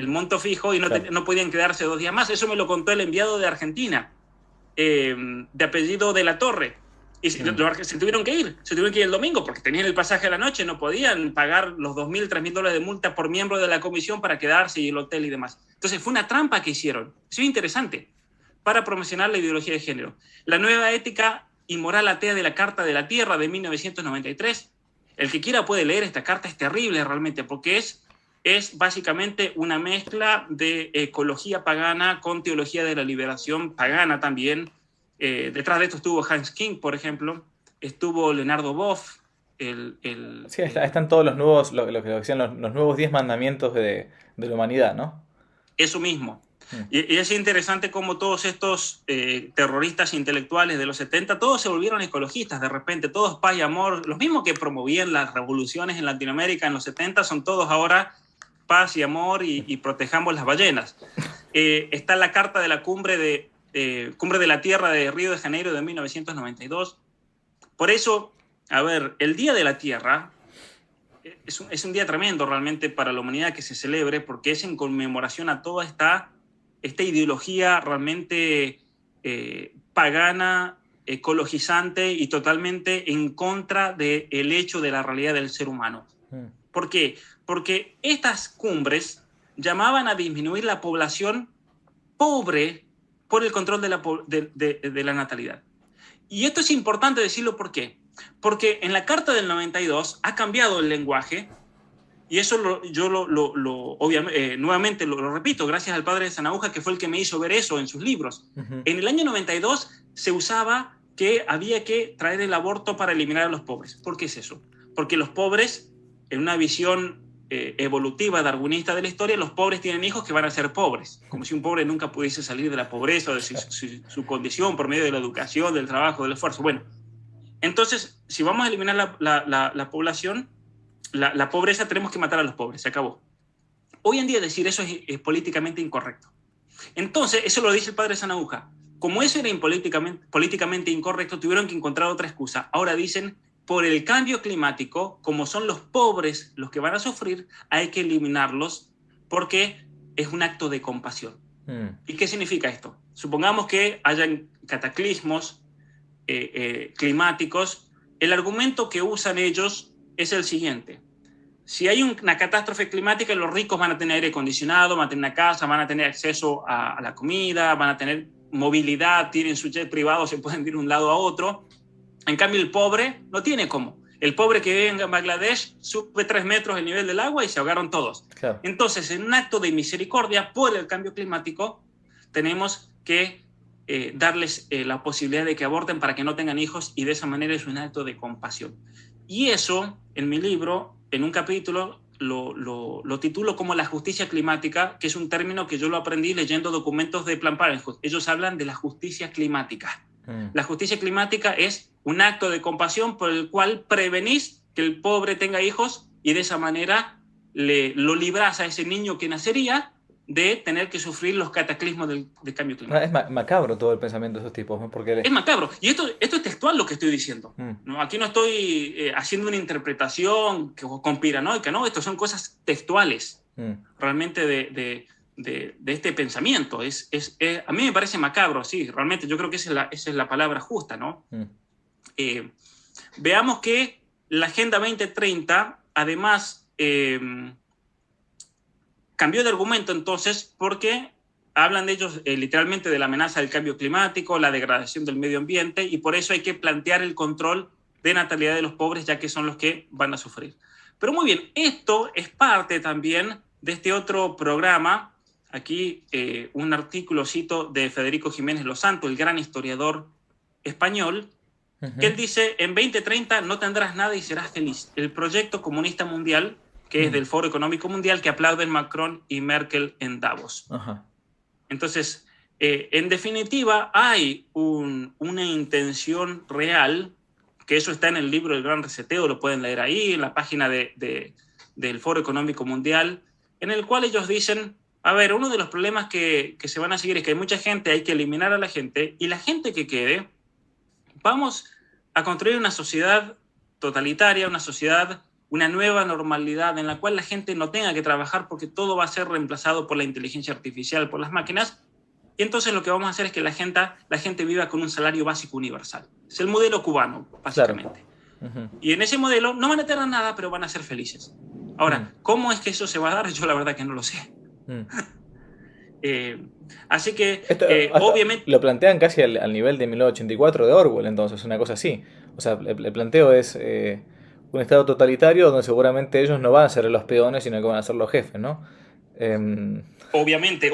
monto fijo y no podían quedarse 2 días más. Eso me lo contó el enviado de Argentina, de apellido de la Torre. Y se tuvieron que ir el domingo porque tenían el pasaje a la noche, no podían pagar los $2.000, $3.000 de multa por miembro de la comisión para quedarse y el hotel y demás. Entonces fue una trampa que hicieron. Eso es interesante para promocionar la ideología de género. La nueva ética y moral atea de la Carta de la Tierra de 1993. El que quiera puede leer esta carta, es terrible realmente porque es básicamente una mezcla de ecología pagana con teología de la liberación pagana también. Detrás de esto estuvo Hans King, por ejemplo, estuvo Leonardo Boff. Sí, están todos los nuevos, lo que decían los nuevos 10 mandamientos de la humanidad, ¿no? Eso mismo. Y es interesante cómo todos estos terroristas intelectuales de los 70, todos se volvieron ecologistas de repente, todos paz y amor, los mismos que promovían las revoluciones en Latinoamérica en los 70, son todos ahora paz y amor y protejamos las ballenas. Está la carta de la Cumbre de la Tierra de Río de Janeiro de 1992. Por eso, a ver, el Día de la Tierra es un día tremendo realmente para la humanidad que se celebre porque es en conmemoración a toda esta ideología realmente pagana, ecologizante y totalmente en contra del hecho de la realidad del ser humano. ¿Por qué? Porque estas cumbres llamaban a disminuir la población pobre por el control de la natalidad. Y esto es importante decirlo, ¿por qué? Porque en la Carta del 92 ha cambiado el lenguaje, y eso obviamente, nuevamente lo repito, gracias al padre de Sanahuja, que fue el que me hizo ver eso en sus libros. En el año 92 se usaba que había que traer el aborto para eliminar a los pobres. ¿Por qué es eso? Porque los pobres, en una visión evolutiva, darwinista de la historia, los pobres tienen hijos que van a ser pobres, como si un pobre nunca pudiese salir de la pobreza o de su condición por medio de la educación, del trabajo, del esfuerzo. Bueno, entonces, si vamos a eliminar la población, la pobreza, tenemos que matar a los pobres, se acabó. Hoy en día decir eso es políticamente incorrecto. Entonces, eso lo dice el padre Sanahuja. Como eso era políticamente incorrecto, tuvieron que encontrar otra excusa. Ahora dicen, por el cambio climático, como son los pobres los que van a sufrir, hay que eliminarlos porque es un acto de compasión. ¿Y qué significa esto? Supongamos que hayan cataclismos climáticos. El argumento que usan ellos es el siguiente. Si hay una catástrofe climática, los ricos van a tener aire acondicionado, van a tener una casa, van a tener acceso a la comida, van a tener movilidad, tienen su jet privado, se pueden ir de un lado a otro. En cambio, el pobre no tiene cómo. El pobre que vive en Bangladesh sube 3 metros el nivel del agua y se ahogaron todos. Claro. Entonces, en un acto de misericordia por el cambio climático, tenemos que darles la posibilidad de que aborten para que no tengan hijos, y de esa manera es un acto de compasión. Y eso, en mi libro, en un capítulo, lo titulo como la justicia climática, que es un término que yo lo aprendí leyendo documentos de Planned Parenthood. Ellos hablan de la justicia climática. La justicia climática es un acto de compasión por el cual prevenís que el pobre tenga hijos y de esa manera lo libras a ese niño que nacería de tener que sufrir los cataclismos del cambio Es climático. macabro todo el pensamiento de esos tipos, ¿no? Porque... Es macabro. Y esto es textual lo que estoy diciendo. Mm, ¿No? Aquí no estoy haciendo una interpretación conspiranoica, ¿no? Estas son cosas textuales mm, realmente de este pensamiento. A mí me parece macabro, sí, realmente yo creo que esa es la palabra justa, ¿no? mm, Eh, Veamos que la Agenda 2030, además, cambió de argumento entonces porque hablan de ellos literalmente de la amenaza del cambio climático, la degradación del medio ambiente, y por eso hay que plantear el control de natalidad de los pobres, ya que son los que van a sufrir. Pero muy bien, esto es parte también de este otro programa. Aquí un artículo cito de Federico Jiménez Losanto, el gran historiador español, que ujú, él dice, en 2030 no tendrás nada y serás feliz. El proyecto comunista mundial, que es mm, del Foro Económico Mundial, que aplauden Macron y Merkel en Davos. ajá, Entonces, en definitiva, hay una intención real, que eso está en el libro El Gran Reseteo, lo pueden leer ahí, en la página del Foro Económico Mundial, en el cual ellos dicen, a ver, uno de los problemas que se van a seguir es que hay mucha gente, hay que eliminar a la gente, y la gente que quede, vamos a construir una sociedad totalitaria, una sociedad, una nueva normalidad en la cual la gente no tenga que trabajar porque todo va a ser reemplazado por la inteligencia artificial, por las máquinas. Y entonces lo que vamos a hacer es que la gente viva con un salario básico universal. Es el modelo cubano, claro. básicamente. Ujú, Y en ese modelo no van a tener nada, pero van a ser felices. mm, Ahora, ¿cómo es que eso se va a dar? Yo la verdad que no lo sé. mm. Eh, Así que, Esto obviamente, lo plantean casi al nivel de 1984 de Orwell, entonces, una cosa así. O sea, el planteo es un estado totalitario donde seguramente ellos no van a ser los peones, sino que van a ser los jefes, ¿no? Em, obviamente.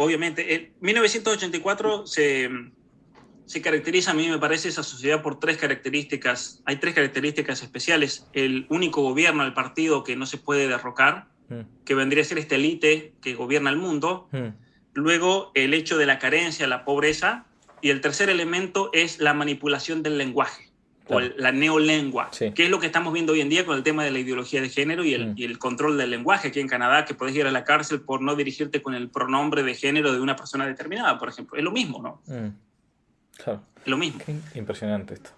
En 1984 se caracteriza, a mí me parece, esa sociedad por tres características. Hay tres características especiales. El único gobierno, el partido que no se puede derrocar, mm, que vendría a ser esta élite que gobierna el mundo. mm, Luego, el hecho de la carencia, la pobreza. Y el tercer elemento es la manipulación del lenguaje o claro, la neolengua, sí. que es lo que estamos viendo hoy en día con el tema de la ideología de género Mm, y el control del lenguaje aquí en Canadá, que puedes ir a la cárcel por no dirigirte con el pronombre de género de una persona determinada, por ejemplo. Es lo mismo, ¿no? mm, claro. Es lo mismo. Qué impresionante esto.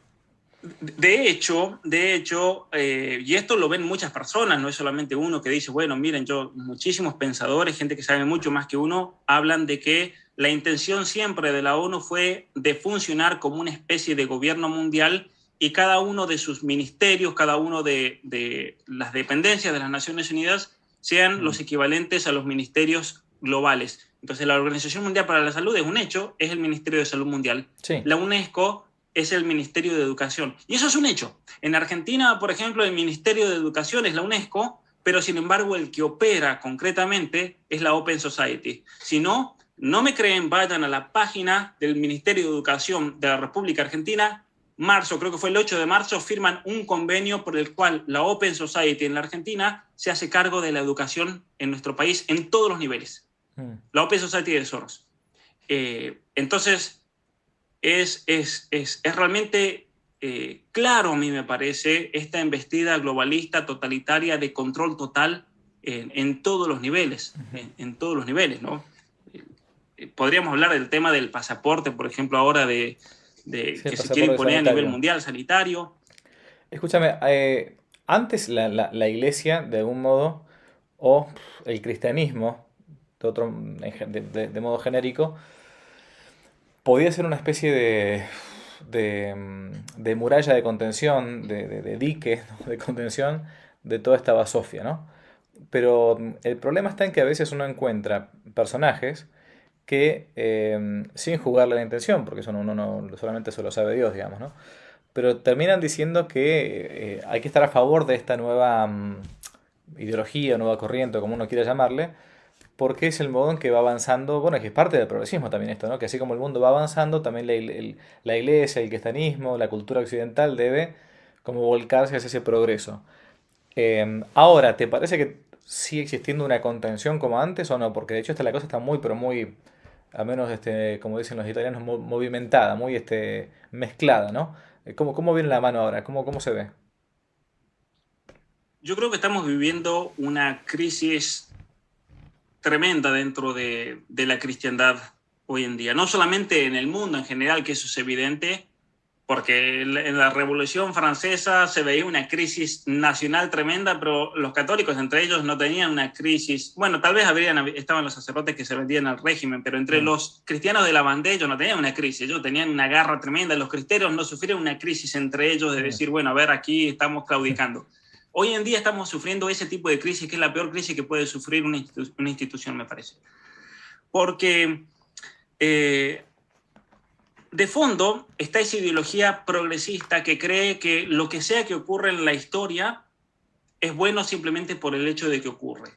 Y esto lo ven muchas personas, no es solamente uno que dice, bueno, miren, muchísimos pensadores, gente que sabe mucho más que uno, hablan de que la intención siempre de la ONU fue de funcionar como una especie de gobierno mundial y cada uno de sus ministerios, cada uno de las dependencias de las Naciones Unidas sean Mm, los equivalentes a los ministerios globales. Entonces, la Organización Mundial para la Salud es un hecho, es el Ministerio de Salud Mundial. sí. La UNESCO es el Ministerio de Educación. Y eso es un hecho. En Argentina, por ejemplo, el Ministerio de Educación es la UNESCO, pero sin embargo el que opera concretamente es la Open Society. Si no, no me creen, vayan a la página del Ministerio de Educación de la República Argentina. Marzo, creo que fue el 8 de marzo, firman un convenio por el cual la Open Society en la Argentina se hace cargo de la educación en nuestro país en todos los niveles. Mm, La Open Society de Soros. Entonces, es realmente claro, a mí me parece, esta embestida globalista, totalitaria, de control total en todos los niveles, ujú. en todos los niveles, ¿no? Podríamos hablar del tema del pasaporte, por ejemplo, ahora Sí, el que se quiere pasaporte imponer a nivel sanitario. mundial, sanitario. Escúchame, antes la iglesia, de algún modo, o el cristianismo, de modo genérico, podía ser una especie de muralla de contención, de dique, ¿no? De contención de toda esta basofia, ¿no? Pero el problema está en que a veces uno encuentra personajes que, sin jugarle la intención, porque eso uno no, solamente eso lo sabe Dios, digamos, ¿no? Pero terminan diciendo que hay que estar a favor de esta nueva ideología, nueva corriente, como uno quiera llamarle, porque es el modo en que va avanzando, bueno, que es parte del progresismo también esto, ¿no? Que así como el mundo va avanzando, también la iglesia, el cristianismo, la cultura occidental debe como volcarse hacia ese progreso. Ahora, ¿te parece que sigue existiendo una contención como antes o no? Porque de hecho la cosa está muy, pero muy, al menos como dicen los italianos, movimentada, muy mezclada, ¿no? ¿Cómo viene la mano ahora? ¿Cómo se ve? Yo creo que estamos viviendo una crisis tremenda dentro de la cristiandad hoy en día. No solamente en el mundo en general, que eso es evidente, porque en la Revolución Francesa se veía una crisis nacional tremenda, pero los católicos entre ellos no tenían una crisis. Bueno, tal vez estaban los sacerdotes que se vendían al régimen, pero entre los cristianos de la Vendée ellos no tenían una crisis, ellos tenían una guerra tremenda. Los cristeros no sufrieron una crisis entre ellos de decir, bueno, a ver, aquí estamos claudicando. Hoy en día estamos sufriendo ese tipo de crisis, que es la peor crisis que puede sufrir una institución, me parece. Porque de fondo está esa ideología progresista que cree que lo que sea que ocurra en la historia es bueno simplemente por el hecho de que ocurre.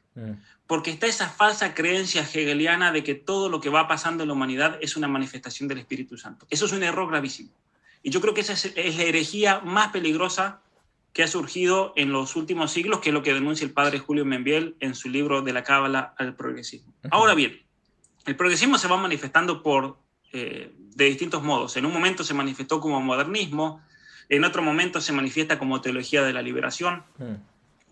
Porque está esa falsa creencia hegeliana de que todo lo que va pasando en la humanidad es una manifestación del Espíritu Santo. Eso es un error gravísimo. Y yo creo que esa es la herejía más peligrosa que ha surgido en los últimos siglos, que es lo que denuncia el padre Julio Membiel en su libro De la Cábala al progresismo. Ahora bien, el progresismo se va manifestando de distintos modos. En un momento se manifestó como modernismo, en otro momento se manifiesta como teología de la liberación.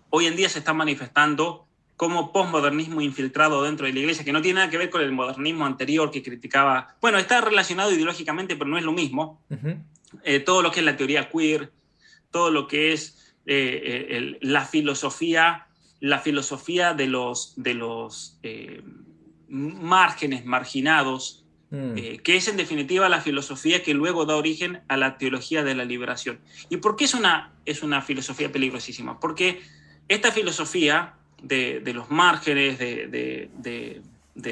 Hoy en día se está manifestando como posmodernismo infiltrado dentro de la iglesia, que no tiene nada que ver con el modernismo anterior que criticaba. Bueno, está relacionado ideológicamente, pero no es lo mismo. Todo lo que es la teoría queer, todo lo que es la filosofía de los márgenes, marginados, que es en definitiva la filosofía que luego da origen a la teología de la liberación. ¿Y por qué es una filosofía peligrosísima? Porque esta filosofía de los márgenes, de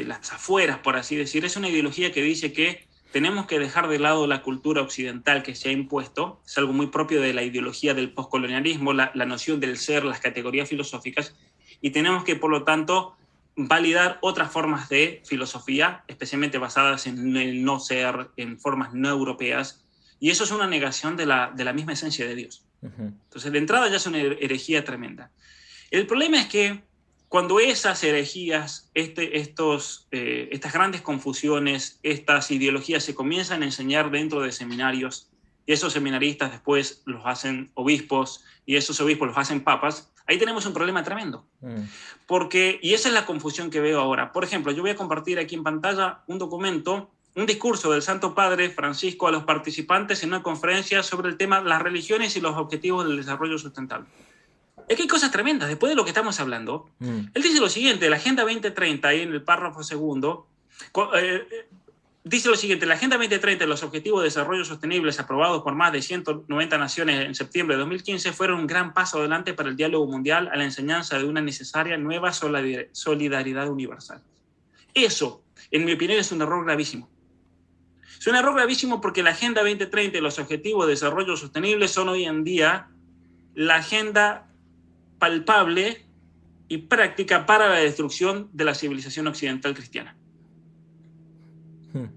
las afueras, por así decir, es una ideología que dice que tenemos que dejar de lado la cultura occidental que se ha impuesto. Es algo muy propio de la ideología del postcolonialismo, la noción del ser, las categorías filosóficas, y tenemos que, por lo tanto, validar otras formas de filosofía, especialmente basadas en el no ser, en formas no europeas, y eso es una negación de la misma esencia de Dios. Entonces, de entrada ya es una herejía tremenda. El problema es que cuando esas herejías, estas grandes confusiones, estas ideologías se comienzan a enseñar dentro de seminarios, y esos seminaristas después los hacen obispos, y esos obispos los hacen papas, ahí tenemos un problema tremendo. Y esa es la confusión que veo ahora. Por ejemplo, yo voy a compartir aquí en pantalla un documento, un discurso del Santo Padre Francisco a los participantes en una conferencia sobre el tema las religiones y los objetivos del desarrollo sustentable. Es que hay cosas tremendas. Después de lo que estamos hablando, él dice lo siguiente, la Agenda 2030, ahí en el párrafo segundo, dice lo siguiente, la Agenda 2030 y los Objetivos de Desarrollo Sostenibles aprobados por más de 190 naciones en septiembre de 2015 fueron un gran paso adelante para el diálogo mundial a la enseñanza de una necesaria nueva solidaridad universal. Eso, en mi opinión, es un error gravísimo. Es un error gravísimo porque la Agenda 2030 y los Objetivos de Desarrollo Sostenible son hoy en día la agenda palpable y práctica para la destrucción de la civilización occidental cristiana.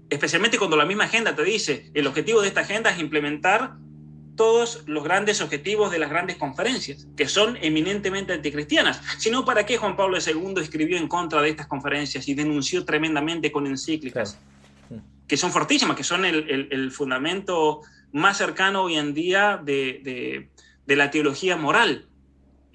Especialmente cuando la misma agenda te dice, el objetivo de esta agenda es implementar todos los grandes objetivos de las grandes conferencias, que son eminentemente anticristianas. Si no, ¿para qué Juan Pablo II escribió en contra de estas conferencias y denunció tremendamente con encíclicas? Claro. Que son fortísimas, que son el fundamento más cercano hoy en día de la teología moral.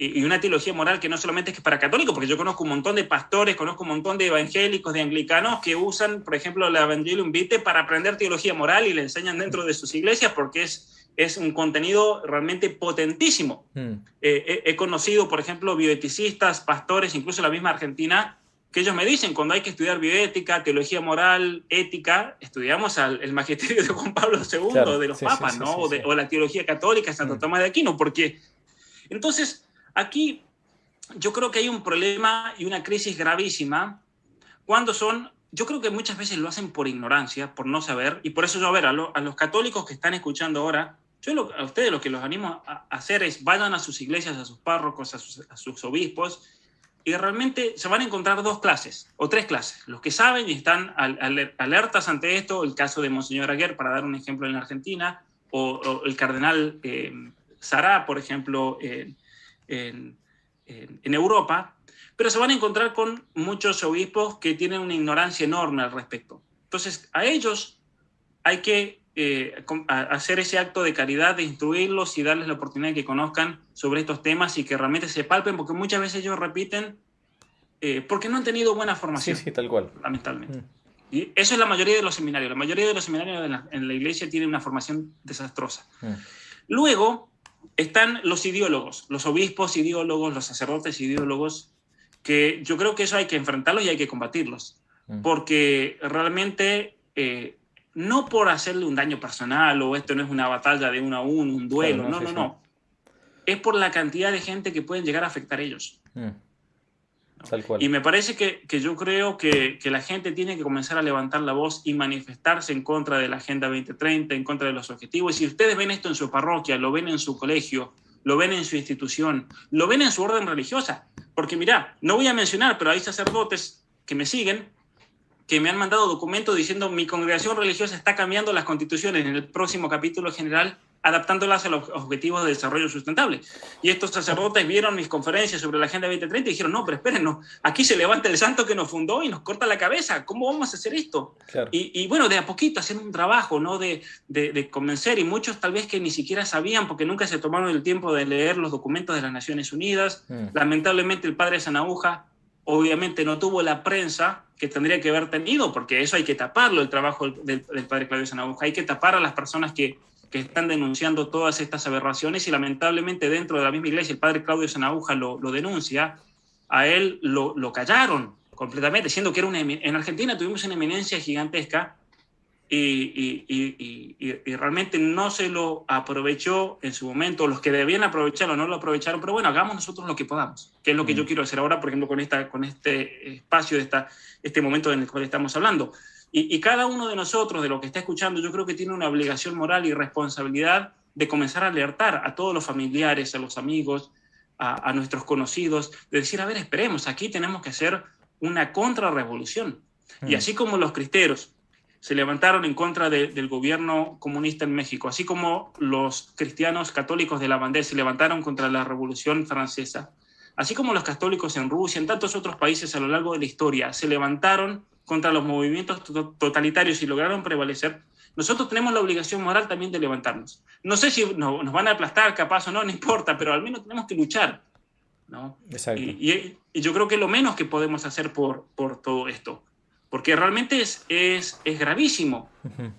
Y una teología moral que no solamente es que para católicos, porque yo conozco un montón de pastores, conozco un montón de evangélicos, de anglicanos que usan, por ejemplo, el Evangelium Vitae para aprender teología moral y le enseñan dentro de sus iglesias porque es un contenido realmente potentísimo. He conocido, por ejemplo, bioeticistas, pastores, incluso en la misma Argentina, que ellos me dicen, cuando hay que estudiar bioética, teología moral, ética, estudiamos el magisterio de Juan Pablo II, claro, de los papas, ¿no? O la teología católica, Santo Tomás de Aquino, porque entonces aquí yo creo que hay un problema y una crisis gravísima cuando yo creo que muchas veces lo hacen por ignorancia, por no saber, y por eso yo, a los católicos que están escuchando ahora, a ustedes lo que los animo a hacer es vayan a sus iglesias, a sus párrocos, a sus obispos, y realmente se van a encontrar dos clases, o tres clases. Los que saben y están alertas ante esto, el caso de Monseñor Aguer, para dar un ejemplo en la Argentina, o el cardenal Sará, por ejemplo, en Europa, pero se van a encontrar con muchos obispos que tienen una ignorancia enorme al respecto. Entonces, a ellos hay que hacer ese acto de caridad, de instruirlos y darles la oportunidad de que conozcan sobre estos temas y que realmente se palpen, porque muchas veces ellos repiten porque no han tenido buena Sí, formación, sí, tal cual. lamentablemente. Y eso es la mayoría de los seminarios. La mayoría de los seminarios en la iglesia tienen una formación desastrosa. Luego están los ideólogos, los obispos ideólogos, los sacerdotes ideólogos, que yo creo que eso hay que enfrentarlos y hay que combatirlos, porque realmente no por hacerle un daño personal o esto no es una batalla de uno a uno, un duelo, Claro, no, sí, sí. no. Es por la cantidad de gente que pueden llegar a afectar a ellos. Tal cual. Y me parece que yo creo que la gente tiene que comenzar a levantar la voz y manifestarse en contra de la Agenda 2030, en contra de los objetivos. Y si ustedes ven esto en su parroquia, lo ven en su colegio, lo ven en su institución, lo ven en su orden religiosa. Porque mirá, no voy a mencionar, pero hay sacerdotes que me siguen, que me han mandado documentos diciendo mi congregación religiosa está cambiando las constituciones en el próximo capítulo general, adaptándolas a los objetivos de desarrollo sustentable. Y estos sacerdotes vieron mis conferencias sobre la Agenda 2030 y dijeron, no, pero espérennos, aquí se levanta el santo que nos fundó y nos corta la cabeza, ¿cómo vamos a hacer esto? Claro. Y bueno, de a poquito hacer un trabajo, ¿no? de convencer, y muchos tal vez que ni siquiera sabían porque nunca se tomaron el tiempo de leer los documentos de las Naciones Unidas. Lamentablemente el padre Sanahuja obviamente no tuvo la prensa que tendría que haber tenido, porque eso hay que taparlo, el trabajo del padre Claudio Sanahuja, hay que tapar a las personas que están denunciando todas estas aberraciones, y lamentablemente dentro de la misma iglesia el padre Claudio Sanahuja lo denuncia, a él lo callaron completamente, siendo que era en Argentina tuvimos una eminencia gigantesca y realmente no se lo aprovechó en su momento, los que debían aprovecharlo no lo aprovecharon, pero bueno, hagamos nosotros lo que podamos, que es lo que yo quiero hacer ahora, por ejemplo, con este espacio, este momento en el cual estamos hablando. Y cada uno de nosotros, de lo que está escuchando, yo creo que tiene una obligación moral y responsabilidad de comenzar a alertar a todos los familiares, a los amigos, a nuestros conocidos, de decir, a ver, esperemos, aquí tenemos que hacer una contrarrevolución. Y así como los cristeros se levantaron en contra del gobierno comunista en México, así como los cristianos católicos de la bandera se levantaron contra la Revolución Francesa, así como los católicos en Rusia, en tantos otros países a lo largo de la historia, se levantaron contra los movimientos totalitarios y lograron prevalecer, nosotros tenemos la obligación moral también de levantarnos. No sé si nos van a aplastar, capaz o no, no importa, pero al menos tenemos que luchar, ¿no? Exacto. Y yo creo que lo menos que podemos hacer por todo esto, porque realmente es gravísimo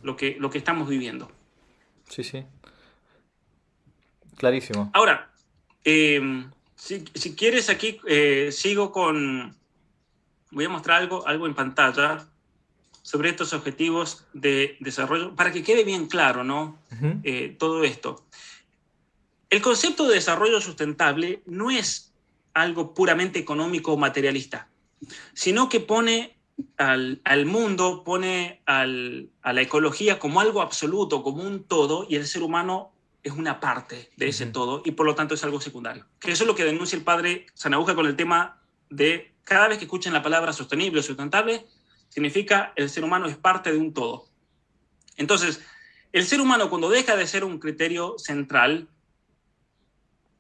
lo que estamos viviendo. Sí, sí. Clarísimo. Ahora, si quieres aquí, sigo con... Voy a mostrar algo en pantalla sobre estos objetivos de desarrollo, para que quede bien claro, ¿no? Todo esto. El concepto de desarrollo sustentable no es algo puramente económico o materialista, sino que pone al mundo, pone a la ecología como algo absoluto, como un todo, y el ser humano es una parte de ese todo, y por lo tanto es algo secundario. Que eso es lo que denuncia el padre Sanahuja con el tema de cada vez que escuchen la palabra sostenible o sustentable, significa el ser humano es parte de un todo. Entonces, el ser humano cuando deja de ser un criterio central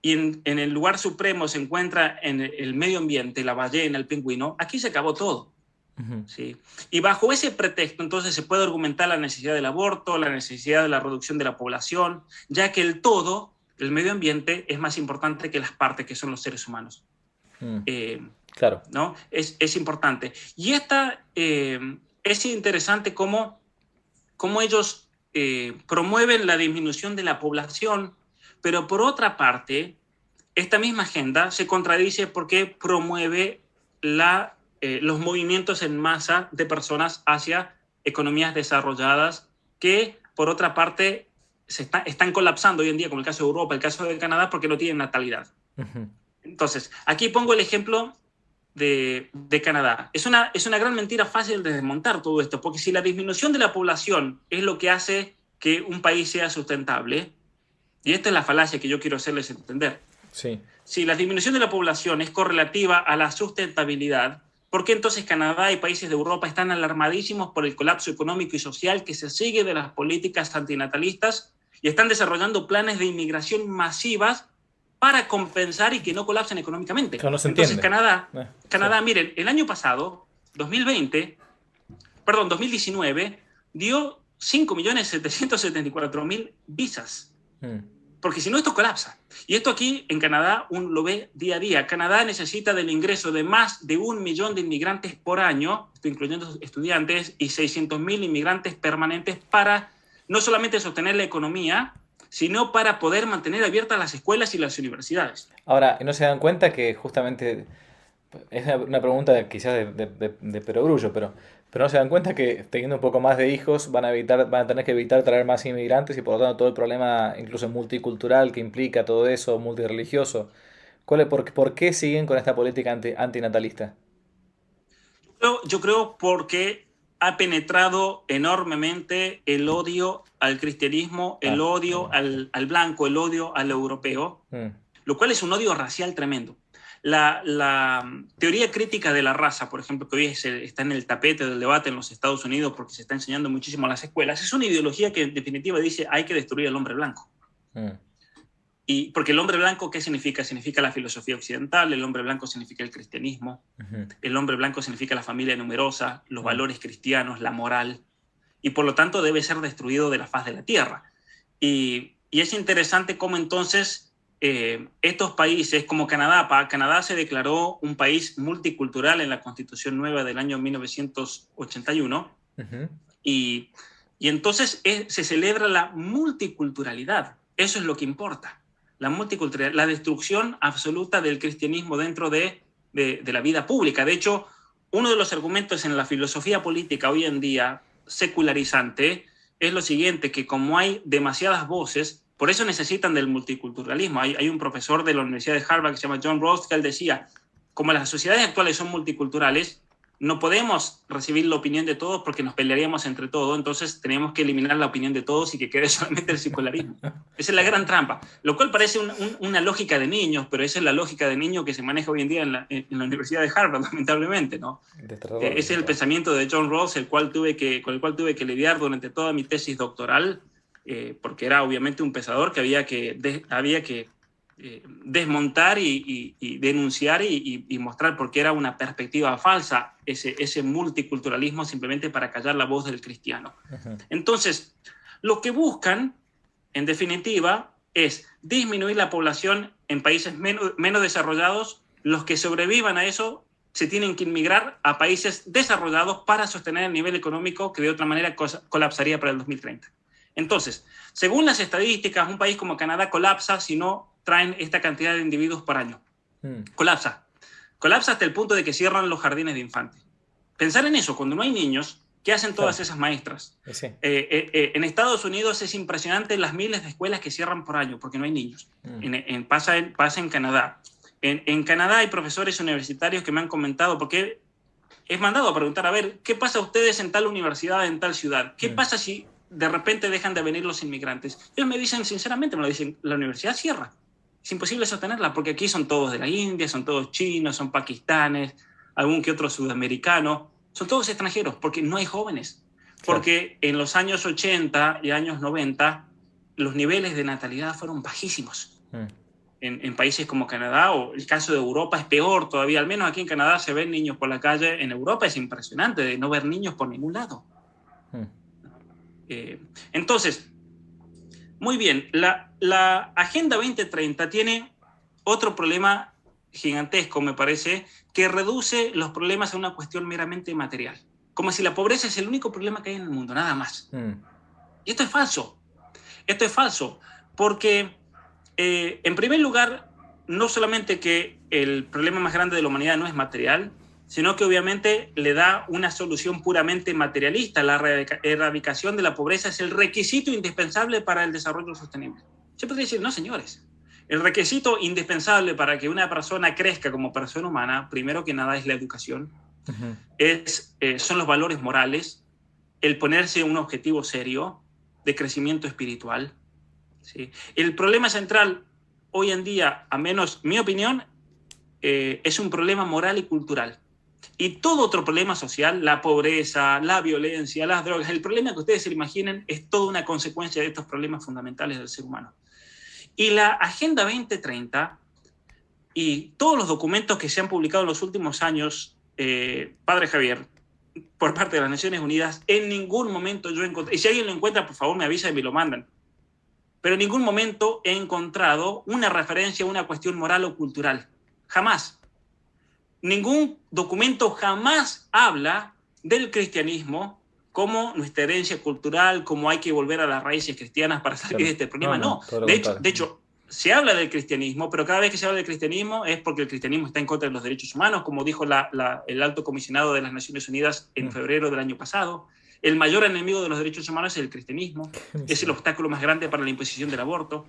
y en el lugar supremo se encuentra en el medio ambiente, la ballena, el pingüino, aquí se acabó todo. ¿Sí? Y bajo ese pretexto entonces se puede argumentar la necesidad del aborto, la necesidad de la reducción de la población, ya que el todo, el medio ambiente, es más importante que las partes que son los seres humanos. Claro. ¿No? Es importante. Y es interesante cómo ellos promueven la disminución de la población, pero por otra parte, esta misma agenda se contradice porque promueve los movimientos en masa de personas hacia economías desarrolladas que, por otra parte, están colapsando hoy en día, como el caso de Europa, el caso de Canadá, porque no tienen natalidad. Entonces, aquí pongo el ejemplo de Canadá. Es una gran mentira fácil de desmontar todo esto, porque si la disminución de la población es lo que hace que un país sea sustentable, y esta es la falacia que yo quiero hacerles entender. Sí. Si la disminución de la población es correlativa a la sustentabilidad, ¿por qué entonces Canadá y países de Europa están alarmadísimos por el colapso económico y social que se sigue de las políticas antinatalistas y están desarrollando planes de inmigración masivas para compensar y que no colapsen económicamente? Claro, no se entonces entiende. Canadá, miren, el año pasado, 2019, dio 5.774.000 visas. Mm. Porque si no, esto colapsa. Y esto aquí en Canadá uno lo ve día a día. Canadá necesita del ingreso de más de 1 millón de inmigrantes por año, incluyendo estudiantes, y 600.000 inmigrantes permanentes para no solamente sostener la economía, sino para poder mantener abiertas las escuelas y las universidades. Ahora, ¿no se dan cuenta que justamente es una pregunta quizás de perogrullo, pero no se dan cuenta que teniendo un poco más de hijos van a tener que evitar traer más inmigrantes y por lo tanto todo el problema incluso multicultural que implica todo eso, multirreligioso? ¿Por qué siguen con esta política antinatalista? Yo creo porque ha penetrado enormemente el odio al cristianismo, el Ah, odio al blanco, el odio al europeo, mm, lo cual es un odio racial tremendo. La teoría crítica de la raza, por ejemplo, que hoy está en el tapete del debate en los Estados Unidos porque se está enseñando muchísimo en las escuelas, es una ideología que en definitiva dice hay que destruir al hombre blanco. mm, Y porque el hombre blanco, ¿qué significa? Significa la filosofía occidental, el hombre blanco significa el cristianismo, ujú, el hombre blanco significa la familia numerosa, los mm. valores cristianos, la moral, y por lo tanto debe ser destruido de la faz de la tierra. Y es interesante cómo entonces estos países, como Canadá, Canadá se declaró un país multicultural en la Constitución nueva del año 1981, Ujú. y, y entonces se celebra la multiculturalidad. Eso es lo que importa. La multiculturalidad, la destrucción absoluta del cristianismo dentro de la vida pública. De hecho, uno de los argumentos en la filosofía política hoy en día secularizante es lo siguiente, que como hay demasiadas voces, por eso necesitan del multiculturalismo. Hay un profesor de la Universidad de Harvard que se llama John Rawls que él decía, como las sociedades actuales son multiculturales, no podemos recibir la opinión de todos porque nos pelearíamos entre todos, entonces tenemos que eliminar la opinión de todos y que quede solamente el secularismo. Esa es la gran trampa, lo cual parece una lógica de niños, pero esa es la lógica de niño que se maneja hoy en día en la Universidad de Harvard, lamentablemente, ¿no? Desterrador, Ese es el total. pensamiento de John Rawls, con el cual tuve que lidiar durante toda mi tesis doctoral, porque era obviamente un pensador que había que desmontar y denunciar y mostrar por qué era una perspectiva falsa ese multiculturalismo simplemente para callar la voz del cristiano. Ujú. Entonces, lo que buscan, en definitiva, es disminuir la población en países menos desarrollados. Los que sobrevivan a eso se tienen que inmigrar a países desarrollados para sostener el nivel económico que de otra manera colapsaría para el 2030. Entonces, según las estadísticas, un país como Canadá colapsa si no traen esta cantidad de individuos por año. Mm, Colapsa. Colapsa hasta el punto de que cierran los jardines de infantes. Pensar en eso, cuando no hay niños, ¿qué hacen claro, todas esas maestras? sí. En Estados Unidos es impresionante las miles de escuelas que cierran por año porque no hay niños. Mm, Pasa en Canadá. En Canadá hay profesores universitarios que me han comentado, porque he mandado a preguntar, a ver, ¿qué pasa a ustedes en tal universidad, en tal ciudad? ¿Qué mm, pasa si de repente dejan de venir los inmigrantes? Ellos me dicen, sinceramente, me lo dicen, la universidad cierra. Es imposible sostenerla porque aquí son todos de la India, son todos chinos, son pakistanes, algún que otro sudamericano, son todos extranjeros porque no hay jóvenes. claro. Porque en los años 80 y años 90 los niveles de natalidad fueron bajísimos. Mm, En países como Canadá, o el caso de Europa es peor todavía, al menos aquí en Canadá se ven niños por la calle, en Europa es impresionante de no ver niños por ningún lado. mm, Entonces, muy bien, la Agenda 2030 tiene otro problema gigantesco, me parece, que reduce los problemas a una cuestión meramente material. Como si la pobreza es el único problema que hay en el mundo, nada más. mm, Y esto es falso. Esto es falso, porque en primer lugar, no solamente que el problema más grande de la humanidad no es material, sino que obviamente le da una solución puramente materialista. La erradicación de la pobreza es el requisito indispensable para el desarrollo sostenible. Yo podría decir, no, señores. El requisito indispensable para que una persona crezca como persona humana, primero que nada, es la educación, ujú, son los valores morales, el ponerse un objetivo serio de crecimiento espiritual. ¿Sí? El problema central hoy en día, a menos mi opinión, es un problema moral y cultural. Y todo otro problema social, la pobreza, la violencia, las drogas, el problema que ustedes se imaginen es toda una consecuencia de estos problemas fundamentales del ser humano. Y la Agenda 2030 y todos los documentos que se han publicado en los últimos años, Padre Javier, por parte de las Naciones Unidas, en ningún momento yo encontré, y si alguien lo encuentra, por favor me avisa y me lo mandan, pero en ningún momento he encontrado una referencia a una cuestión moral o cultural. Jamás. Ningún documento jamás habla del cristianismo como nuestra herencia cultural, como hay que volver a las raíces cristianas para salir de este problema. No, de hecho, se habla del cristianismo, pero cada vez que se habla del cristianismo es porque el cristianismo está en contra de los derechos humanos, como dijo el alto comisionado de las Naciones Unidas en febrero del año pasado. El mayor enemigo de los derechos humanos es el cristianismo, es el obstáculo más grande para la imposición del aborto.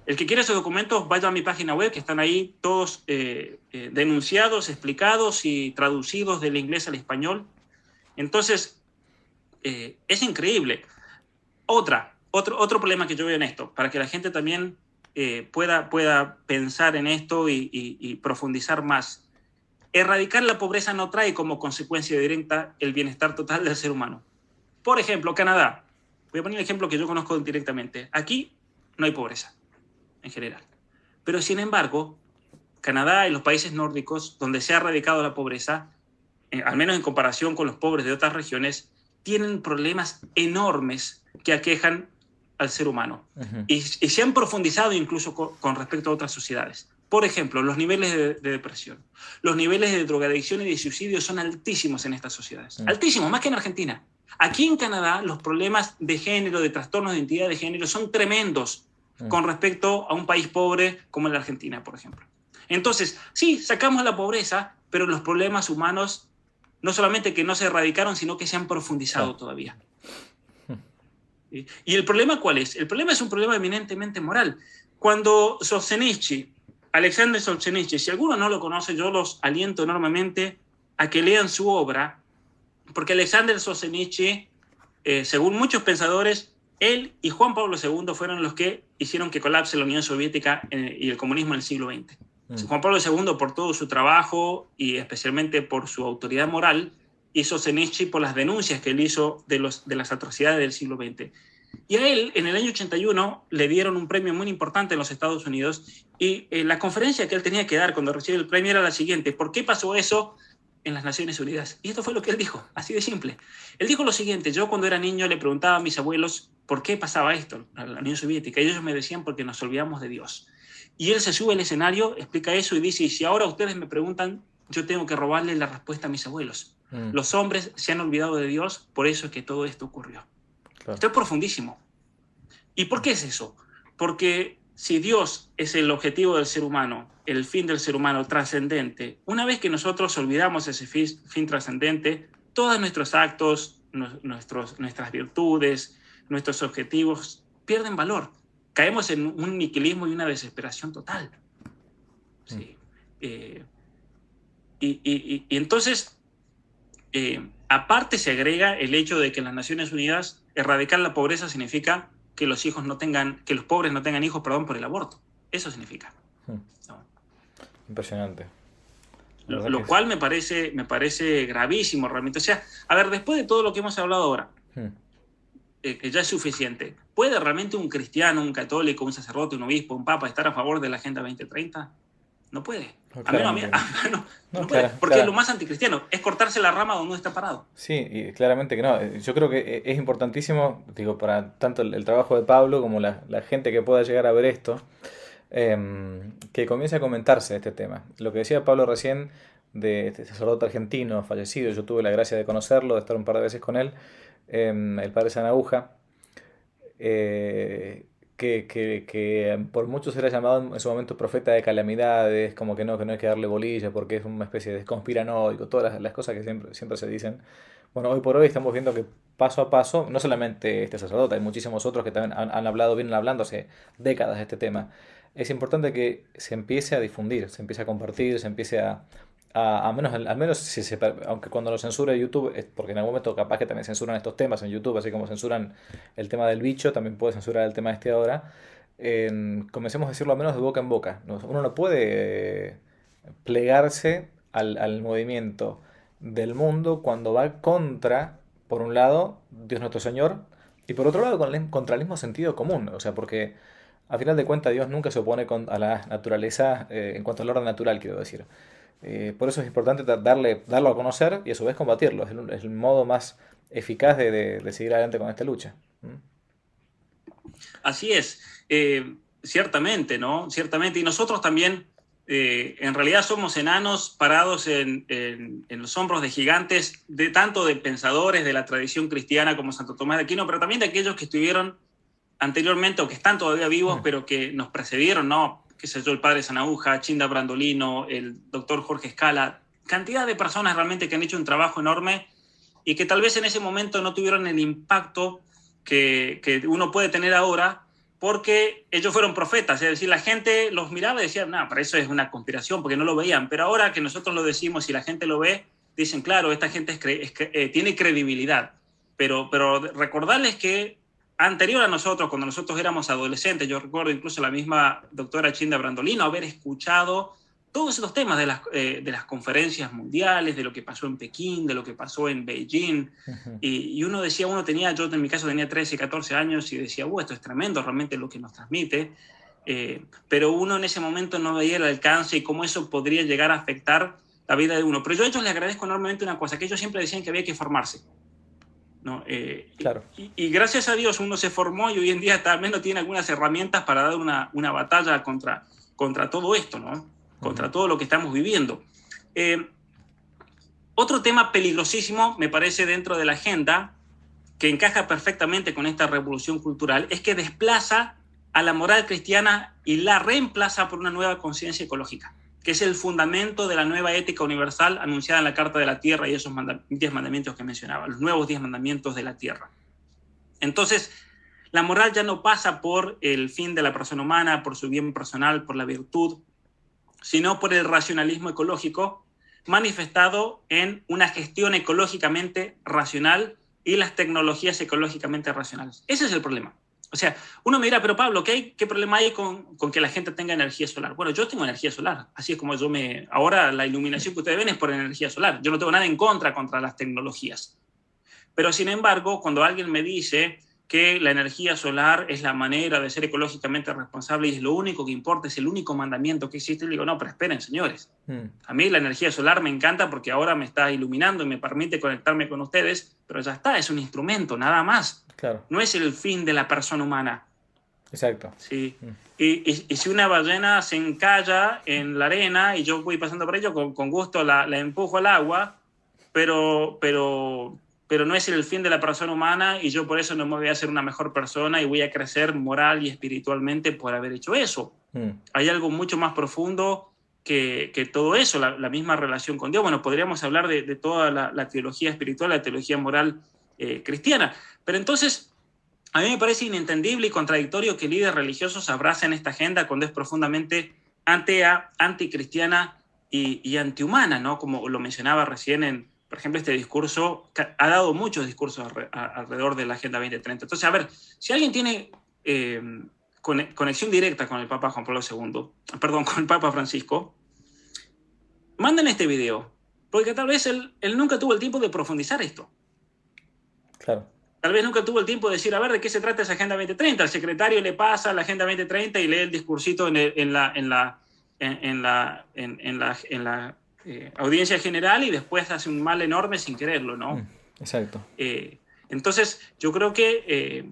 El que quiera esos documentos, vaya a mi página web, que están ahí todos denunciados, explicados y traducidos del inglés al español. Entonces, es increíble. Otro problema que yo veo en esto, para que la gente también pueda pensar en esto y profundizar más. Erradicar la pobreza no trae como consecuencia directa el bienestar total del ser humano. Por ejemplo, Canadá. Voy a poner un ejemplo que yo conozco directamente. Aquí no hay pobreza, en general. Pero, sin embargo, Canadá y los países nórdicos, donde se ha erradicado la pobreza, al menos en comparación con los pobres de otras regiones, tienen problemas enormes que aquejan al ser humano. Y se han profundizado incluso con respecto a otras sociedades. Por ejemplo, los niveles de depresión, los niveles de drogadicción y de suicidio son altísimos en estas sociedades. Altísimos, más que en Argentina. Aquí en Canadá, los problemas de género, de trastornos de identidad de género, son tremendos con respecto a un país pobre como la Argentina, por ejemplo. Entonces, sí, sacamos la pobreza, pero los problemas humanos no solamente que no se erradicaron, sino que se han profundizado todavía. ¿Y el problema cuál es? El problema es un problema eminentemente moral. Cuando Alexander Solzhenitsyn, si alguno no lo conoce, yo los aliento enormemente a que lean su obra, porque Alexander Solzhenitsyn, según muchos pensadores, él y Juan Pablo II fueron los que hicieron que colapse la Unión Soviética y el comunismo en el siglo XX. Juan Pablo II, por todo su trabajo y especialmente por su autoridad moral, y Solzhenitsyn por las denuncias que él hizo de las atrocidades del siglo XX. Y a él, en el año 81, le dieron un premio muy importante en los Estados Unidos, y la conferencia que él tenía que dar cuando recibió el premio era la siguiente: ¿por qué pasó eso en las Naciones Unidas? Y esto fue lo que él dijo, así de simple. Él dijo lo siguiente: yo cuando era niño le preguntaba a mis abuelos por qué pasaba esto en la Unión Soviética, y ellos me decían porque nos olvidamos de Dios. Y él se sube al escenario, explica eso y dice: y si ahora ustedes me preguntan, yo tengo que robarle la respuesta a mis abuelos. Los hombres se han olvidado de Dios, por eso es que todo esto ocurrió. Claro. Esto es profundísimo. ¿Y por qué es eso? Porque si Dios es el objetivo del ser humano, el fin del ser humano trascendente, una vez que nosotros olvidamos ese fin trascendente, todos nuestros actos, nuestras virtudes, nuestros objetivos pierden valor. Caemos en un niquilismo y una desesperación total. Sí. Y entonces, aparte se agrega el hecho de que en las Naciones Unidas erradicar la pobreza significa que los pobres no tengan hijos, por el aborto. Eso significa. ¿No? Impresionante. Lo cual me parece gravísimo realmente. O sea, a ver, después de todo lo que hemos hablado ahora, que ya es suficiente, ¿puede realmente un cristiano, un católico, un sacerdote, un obispo, un papa estar a favor de la Agenda 2030? No puede. No puede. Porque lo más anticristiano es cortarse la rama donde uno está parado. Sí, y claramente que no. Yo creo que es importantísimo, digo, para tanto el trabajo de Pablo como la gente que pueda llegar a ver esto, que comience a comentarse este tema. Lo que decía Pablo recién de este sacerdote argentino fallecido, yo tuve la gracia de conocerlo, de estar un par de veces con él, el padre Sanahuja, que por muchos era llamado en su momento profeta de calamidades, como que no hay que darle bolilla porque es una especie de conspiranoico, todas las cosas que siempre se dicen. Bueno, hoy por hoy estamos viendo que paso a paso, no solamente este sacerdote, hay muchísimos otros que también vienen hablando hace décadas de este tema. Es importante que se empiece a difundir, se empiece a compartir, se empiece al menos aunque cuando lo censura YouTube, porque en algún momento capaz que también censuran estos temas en YouTube, así como censuran el tema del bicho, también puede censurar el tema este ahora. Comencemos a decirlo al menos de boca en boca. Uno no puede plegarse al movimiento del mundo cuando va contra, por un lado, Dios nuestro Señor, y por otro lado, contra el mismo sentido común. O sea, porque a final de cuentas Dios nunca se opone a la naturaleza, en cuanto al orden natural, quiero decir. Por eso es importante darlo a conocer y a su vez combatirlo. Es el modo más eficaz de seguir adelante con esta lucha. ¿Mm? Así es, ciertamente, ¿no? Ciertamente. Y nosotros también, en realidad, somos enanos parados en los hombros de gigantes, tanto de pensadores de la tradición cristiana como Santo Tomás de Aquino, pero también de aquellos que estuvieron anteriormente o que están todavía vivos, pero que nos precedieron, ¿no? Qué sé yo, el padre Sanauja, Chinda Brandolino, el doctor Jorge Escala, cantidad de personas realmente que han hecho un trabajo enorme y que tal vez en ese momento no tuvieron el impacto que uno puede tener ahora, porque ellos fueron profetas, es decir, la gente los miraba y decía, no, para eso es una conspiración, porque no lo veían, pero ahora que nosotros lo decimos y la gente lo ve, dicen, claro, esta gente tiene credibilidad, pero recordarles que anterior a nosotros, cuando nosotros éramos adolescentes, yo recuerdo incluso la misma doctora Chinda Brandolino haber escuchado todos esos temas de las conferencias mundiales, de lo que pasó en Pekín, de lo que pasó en Beijing, y uno decía, yo en mi caso tenía 13, 14 años y decía, esto es tremendo realmente lo que nos transmite, pero uno en ese momento no veía el alcance y cómo eso podría llegar a afectar la vida de uno. Pero yo a ellos les agradezco enormemente una cosa, que ellos siempre decían que había que formarse, ¿no? Claro. Y gracias a Dios uno se formó y hoy en día al menos tiene algunas herramientas para dar una batalla contra todo esto, ¿no? Contra todo lo que estamos viviendo. Otro tema peligrosísimo, me parece, dentro de la agenda, que encaja perfectamente con esta revolución cultural, es que desplaza a la moral cristiana y la reemplaza por una nueva conciencia ecológica, que es el fundamento de la nueva ética universal anunciada en la Carta de la Tierra y esos 10 mandamientos que mencionaba, los nuevos 10 mandamientos de la Tierra. Entonces, la moral ya no pasa por el fin de la persona humana, por su bien personal, por la virtud, sino por el racionalismo ecológico manifestado en una gestión ecológicamente racional y las tecnologías ecológicamente racionales. Ese es el problema. O sea, uno me dirá, pero Pablo, ¿qué problema hay con que la gente tenga energía solar? Bueno, yo tengo energía solar, así es como ahora la iluminación que ustedes ven es por energía solar. Yo no tengo nada en contra las tecnologías. Pero sin embargo, cuando alguien me dice que la energía solar es la manera de ser ecológicamente responsable y es lo único que importa, es el único mandamiento que existe, le digo, no, pero esperen, señores. A mí la energía solar me encanta porque ahora me está iluminando y me permite conectarme con ustedes, pero ya está, es un instrumento, nada más. Claro. No es el fin de la persona humana. Exacto. Sí. Y si una ballena se encalla en la arena y yo voy pasando por ello, con gusto la empujo al agua, pero no es el fin de la persona humana y yo por eso no me voy a hacer una mejor persona y voy a crecer moral y espiritualmente por haber hecho eso. Hay algo mucho más profundo que todo eso, la misma relación con Dios. Bueno, podríamos hablar de toda la teología espiritual, la teología moral cristiana. Pero entonces, a mí me parece inentendible y contradictorio que líderes religiosos abracen esta agenda cuando es profundamente anticristiana y antihumana, ¿no? Como lo mencionaba recién por ejemplo, este discurso, ha dado muchos discursos alrededor de la Agenda 2030. Entonces, a ver, si alguien tiene conexión directa con el Papa Juan Pablo II, perdón, con el Papa Francisco, manden este video, porque tal vez él nunca tuvo el tiempo de profundizar esto. Claro. Tal vez nunca tuvo el tiempo de decir, a ver, ¿de qué se trata esa Agenda 2030? Al secretario le pasa la Agenda 2030 y lee el discursito en la audiencia general y después hace un mal enorme sin quererlo, ¿no? Exacto. Entonces, yo creo que,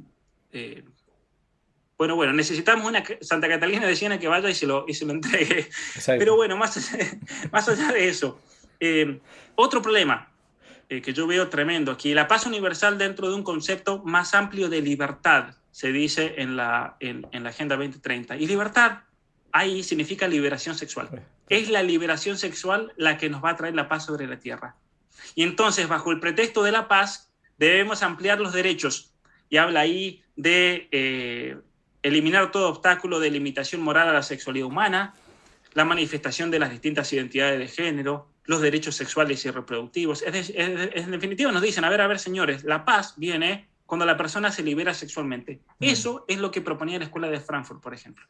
bueno, necesitamos una Santa Catalina de Siena que vaya y se lo entregue. Exacto. Pero bueno, más allá de eso, otro problema que yo veo tremendo aquí, la paz universal dentro de un concepto más amplio de libertad, se dice en la Agenda 2030. Y libertad ahí significa liberación sexual. Es la liberación sexual la que nos va a traer la paz sobre la tierra. Y entonces, bajo el pretexto de la paz, debemos ampliar los derechos. Y habla ahí de eliminar todo obstáculo de limitación moral a la sexualidad humana, la manifestación de las distintas identidades de género, los derechos sexuales y reproductivos. En definitiva, nos dicen, a ver, señores, la paz viene cuando la persona se libera sexualmente. Eso es lo que proponía la Escuela de Frankfurt, por ejemplo.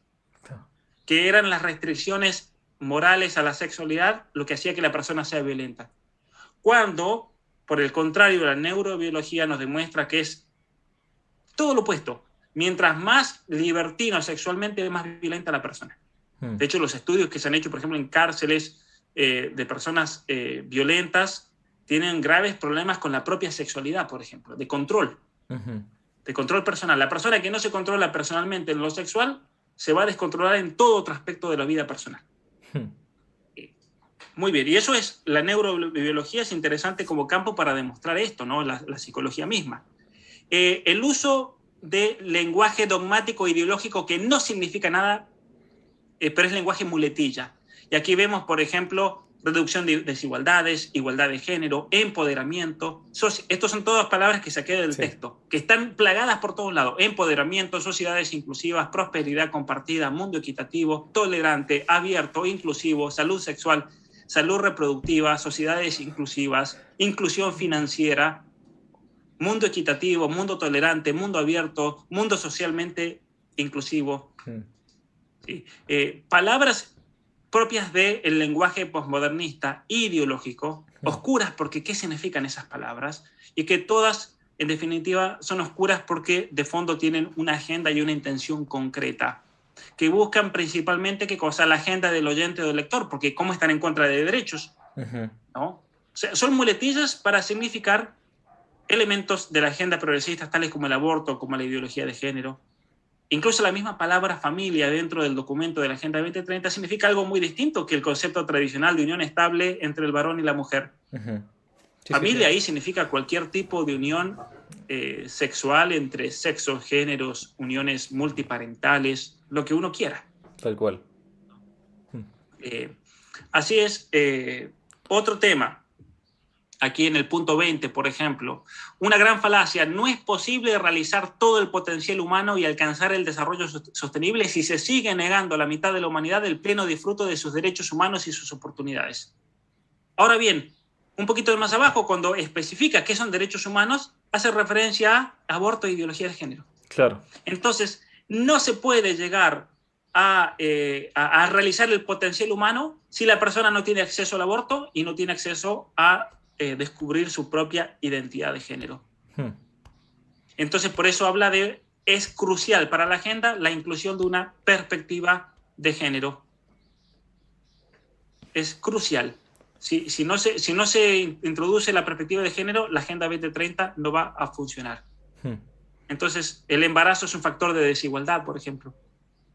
Que eran las restricciones morales a la sexualidad lo que hacía que la persona sea violenta. Cuando, por el contrario, la neurobiología nos demuestra que es todo lo opuesto. Mientras más libertino sexualmente, más violenta la persona. De hecho, los estudios que se han hecho, por ejemplo, en cárceles de personas violentas tienen graves problemas con la propia sexualidad, por ejemplo, de control personal. La persona que no se controla personalmente en lo sexual se va a descontrolar en todo otro aspecto de la vida personal. Muy bien, y eso es, la neurobiología es interesante como campo para demostrar esto, ¿no? La psicología misma. El uso de lenguaje dogmático ideológico que no significa nada, pero es lenguaje muletilla. Y aquí vemos, por ejemplo, reducción de desigualdades, igualdad de género, empoderamiento. Estos son todas palabras que saqué del texto, que están plagadas por todos lados. Empoderamiento, sociedades inclusivas, prosperidad compartida, mundo equitativo, tolerante, abierto, inclusivo, salud sexual, salud reproductiva, sociedades inclusivas, inclusión financiera, mundo equitativo, mundo tolerante, mundo abierto, mundo socialmente inclusivo. Sí. Palabras propias del lenguaje posmodernista, ideológico, oscuras porque ¿qué significan esas palabras? Y que todas, en definitiva, son oscuras porque de fondo tienen una agenda y una intención concreta, que buscan principalmente qué cosa, la agenda del oyente o del lector, porque ¿cómo están en contra de derechos? ¿No? O sea, son muletillas para significar elementos de la agenda progresista, tales como el aborto, como la ideología de género. Incluso la misma palabra familia dentro del documento de la Agenda 2030 significa algo muy distinto que el concepto tradicional de unión estable entre el varón y la mujer. Familia ahí significa cualquier tipo de unión sexual entre sexos, géneros, uniones multiparentales, lo que uno quiera. Tal cual. Así es. Otro tema. Aquí en el punto 20, por ejemplo, una gran falacia: no es posible realizar todo el potencial humano y alcanzar el desarrollo sostenible si se sigue negando a la mitad de la humanidad el pleno disfrute de sus derechos humanos y sus oportunidades. Ahora bien, un poquito más abajo, cuando especifica qué son derechos humanos, hace referencia a aborto e ideología de género. Claro. Entonces, no se puede llegar a realizar el potencial humano si la persona no tiene acceso al aborto y no tiene acceso a descubrir su propia identidad de género. Entonces, por eso habla de, es crucial para la agenda la inclusión de una perspectiva de género. Es crucial. Si no se introduce la perspectiva de género, la Agenda 2030 no va a funcionar. Entonces, el embarazo es un factor de desigualdad, por ejemplo.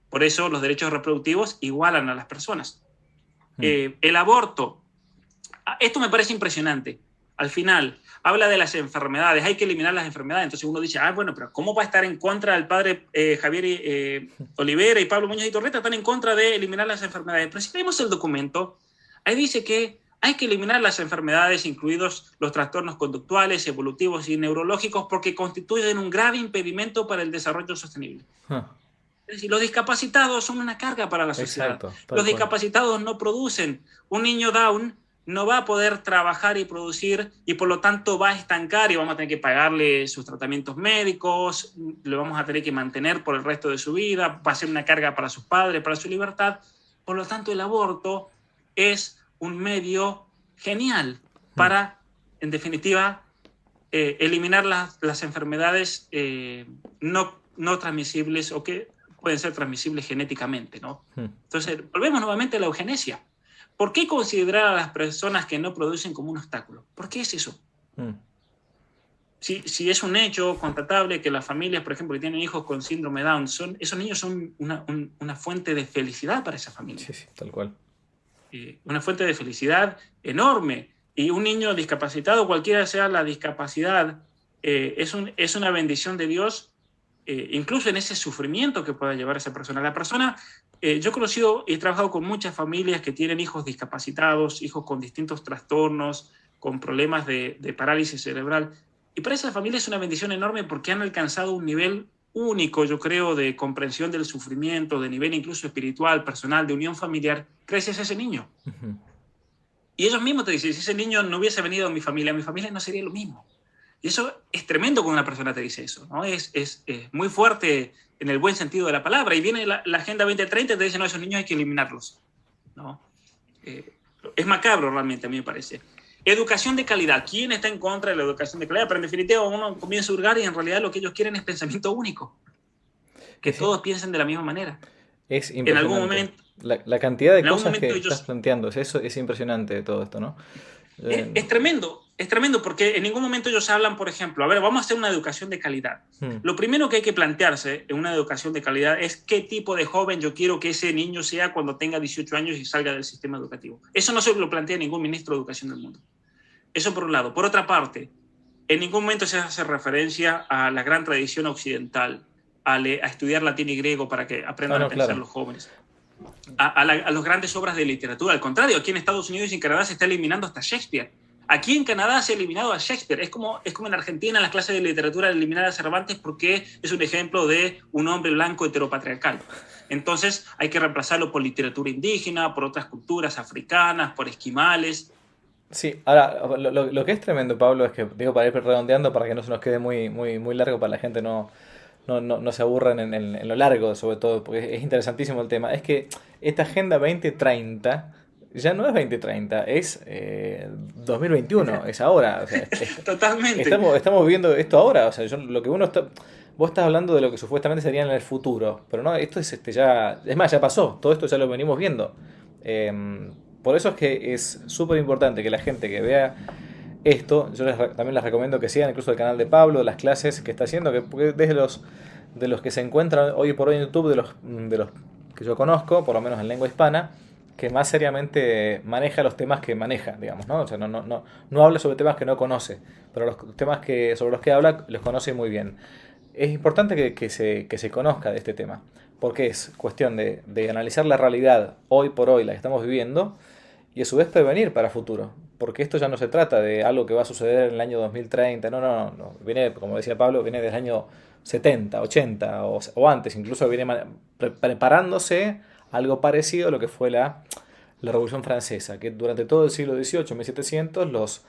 Por eso los derechos reproductivos igualan a las personas. El aborto. Esto me parece impresionante. Al final, habla de las enfermedades, hay que eliminar las enfermedades. Entonces uno dice, bueno, pero ¿cómo va a estar en contra el padre Javier Olivera y Pablo Muñoz y Torreta? Están en contra de eliminar las enfermedades. Pero si vemos el documento, ahí dice que hay que eliminar las enfermedades, incluidos los trastornos conductuales, evolutivos y neurológicos, porque constituyen un grave impedimento para el desarrollo sostenible. Es decir, los discapacitados son una carga para la sociedad. Exacto, los discapacitados no producen. Un niño Down no va a poder trabajar y producir y por lo tanto va a estancar y vamos a tener que pagarle sus tratamientos médicos, lo vamos a tener que mantener por el resto de su vida, va a ser una carga para sus padres, para su libertad. Por lo tanto, el aborto es un medio genial para, en definitiva, eliminar las enfermedades no transmisibles o que pueden ser transmisibles genéticamente, ¿no? Entonces, volvemos nuevamente a la eugenesia. ¿Por qué considerar a las personas que no producen como un obstáculo? ¿Por qué es eso? Si es un hecho constatable que las familias, por ejemplo, que tienen hijos con síndrome Down, esos niños son una fuente de felicidad para esa familia. Sí, tal cual. Una fuente de felicidad enorme. Y un niño discapacitado, cualquiera sea la discapacidad, es una bendición de Dios, incluso en ese sufrimiento que pueda llevar esa persona. La persona, yo he conocido y he trabajado con muchas familias que tienen hijos discapacitados, hijos con distintos trastornos, con problemas de parálisis cerebral. Y para esa familia es una bendición enorme porque han alcanzado un nivel único, yo creo, de comprensión del sufrimiento, de nivel incluso espiritual, personal, de unión familiar, gracias a ese niño. Y ellos mismos te dicen, si ese niño no hubiese venido a mi familia no sería lo mismo. Y eso es tremendo cuando una persona te dice eso, ¿no? Es muy fuerte en el buen sentido de la palabra. Y viene la Agenda 2030 y te dice, no, esos niños hay que eliminarlos, ¿no? Es macabro realmente, a mí me parece. Educación de calidad. ¿Quién está en contra de la educación de calidad? Pero en definitiva uno comienza a hurgar y en realidad lo que ellos quieren es pensamiento único. Que todos piensen de la misma manera. Es en algún momento, La cantidad de En algún cosas que momento estás ellos... planteando, eso es impresionante de todo esto, ¿no? Es tremendo porque en ningún momento ellos hablan, por ejemplo, a ver, vamos a hacer una educación de calidad. Hmm. Lo primero que hay que plantearse en una educación de calidad es qué tipo de joven yo quiero que ese niño sea cuando tenga 18 años y salga del sistema educativo. Eso no se lo plantea ningún ministro de educación del mundo. Eso por un lado. Por otra parte, en ningún momento se hace referencia a la gran tradición occidental, a estudiar latín y griego para que aprendan a No, pensar claro. los jóvenes, a las grandes obras de literatura. Al contrario, aquí en Estados Unidos y en Canadá se está eliminando hasta Shakespeare. Aquí en Canadá se ha eliminado a Shakespeare. Es como en Argentina en las clases de literatura eliminar a Cervantes porque es un ejemplo de un hombre blanco heteropatriarcal. Entonces hay que reemplazarlo por literatura indígena, por otras culturas africanas, por esquimales. Sí, ahora, lo que es tremendo, Pablo, es que, digo, para ir redondeando, para que no se nos quede muy largo, para la gente no se aburra en lo largo, sobre todo, porque es interesantísimo el tema, es que esta Agenda 2030 ya no es 2030, es 2021, es ahora. O sea, Totalmente. estamos viviendo esto ahora. O sea, lo que uno está, vos estás hablando de lo que supuestamente sería en el futuro, pero no, esto es ya, es más, ya pasó, todo esto ya lo venimos viendo. Por eso es que es súper importante que la gente que vea esto, también les recomiendo que sigan incluso el canal de Pablo, las clases que está haciendo, porque desde de los que se encuentran hoy por hoy en YouTube, de los que yo conozco, por lo menos en lengua hispana, que más seriamente maneja los temas que maneja, digamos, ¿no? O sea, no habla sobre temas que no conoce, pero los temas sobre los que habla los conoce muy bien. Es importante que se conozca de este tema, porque es cuestión de analizar la realidad hoy por hoy, la que estamos viviendo, y a su vez prevenir para futuro. Porque esto ya no se trata de algo que va a suceder en el año 2030, no. Viene, como decía Pablo, viene del año 70, 80 o antes, incluso viene preparándose algo parecido a lo que fue la Revolución Francesa, que durante todo el siglo XVIII, 1700, los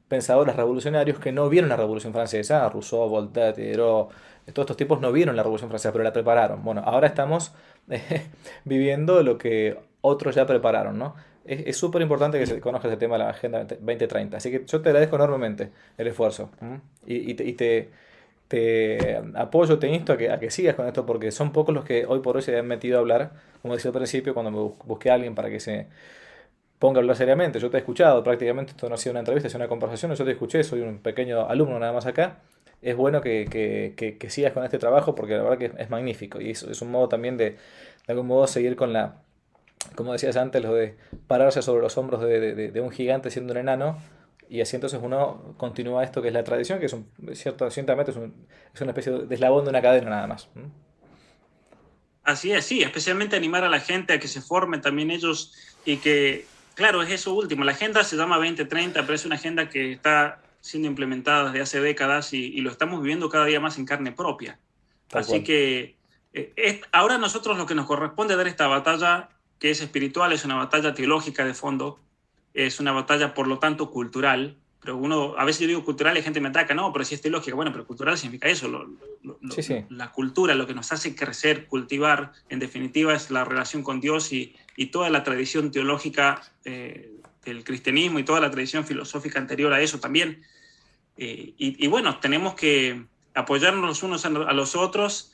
pensadores revolucionarios que no vieron la Revolución Francesa, Rousseau, Voltaire, Diderot, todos estos tipos no vieron la Revolución Francesa, pero la prepararon. Bueno, ahora estamos viviendo lo que otros ya prepararon, ¿no? Es súper importante que se conozca ese tema de la Agenda 2030. Así que yo te agradezco enormemente el esfuerzo. Te apoyo, te insto a que sigas con esto porque son pocos los que hoy por hoy se han metido a hablar, como decía al principio, cuando me busqué a alguien para que se ponga a hablar seriamente. Yo te he escuchado, prácticamente esto no ha sido una entrevista, es una conversación, yo te escuché, soy un pequeño alumno nada más acá. Es bueno que sigas con este trabajo porque la verdad que es magnífico y es un modo también de algún modo seguir con como decías antes, lo de pararse sobre los hombros de un gigante siendo un enano, y así entonces uno continúa esto que es la tradición, que ciertamente es una especie de eslabón de una cadena nada más. Así es, sí, especialmente animar a la gente a que se formen también ellos y que, claro, es eso último. La agenda se llama 2030, pero es una agenda que está siendo implementada desde hace décadas y lo estamos viviendo cada día más en carne propia. Tal Así cual. que ahora nosotros lo que nos corresponde dar esta batalla, que es espiritual, es una batalla teológica de fondo, es una batalla por lo tanto cultural, pero a veces yo digo cultural y gente me ataca, no, pero si es teológica, bueno, pero cultural significa eso, Sí, sí. la cultura, lo que nos hace crecer, cultivar, en definitiva es la relación con Dios y toda la tradición teológica del cristianismo y toda la tradición filosófica anterior a eso también. Y bueno, tenemos que apoyarnos los unos a los otros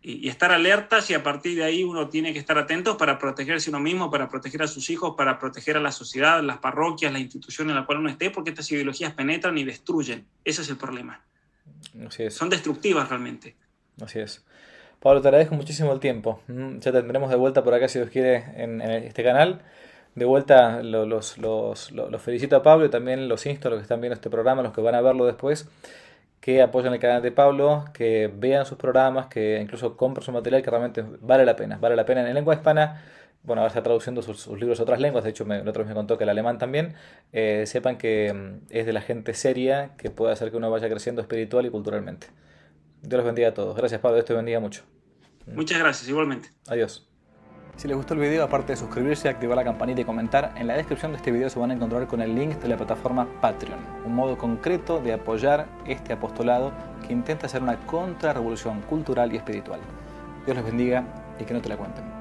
y estar alertas, y a partir de ahí uno tiene que estar atento para protegerse uno mismo, para proteger a sus hijos, para proteger a la sociedad, las parroquias, la institución en la cual uno esté, porque estas ideologías penetran y destruyen. Ese es el problema. Así es. Son destructivas realmente. Así es. Pablo, te agradezco muchísimo el tiempo. Ya te tendremos de vuelta por acá si Dios quiere en este canal. De vuelta los felicito a Pablo y también los insto a los que están viendo este programa, los que van a verlo después, que apoyen el canal de Pablo, que vean sus programas, que incluso compren su material, que realmente vale la pena. Vale la pena en lengua hispana. Bueno, ahora está traduciendo sus libros a otras lenguas, de hecho la otra vez me contó que el alemán también. Sepan que es de la gente seria que puede hacer que uno vaya creciendo espiritual y culturalmente. Dios los bendiga a todos. Gracias, Pablo, Dios te bendiga mucho. Muchas gracias, igualmente. Adiós. Si les gustó el video, aparte de suscribirse, activar la campanita y comentar, en la descripción de este video se van a encontrar con el link de la plataforma Patreon, un modo concreto de apoyar este apostolado que intenta hacer una contrarrevolución cultural y espiritual. Dios los bendiga y que no te la cuenten.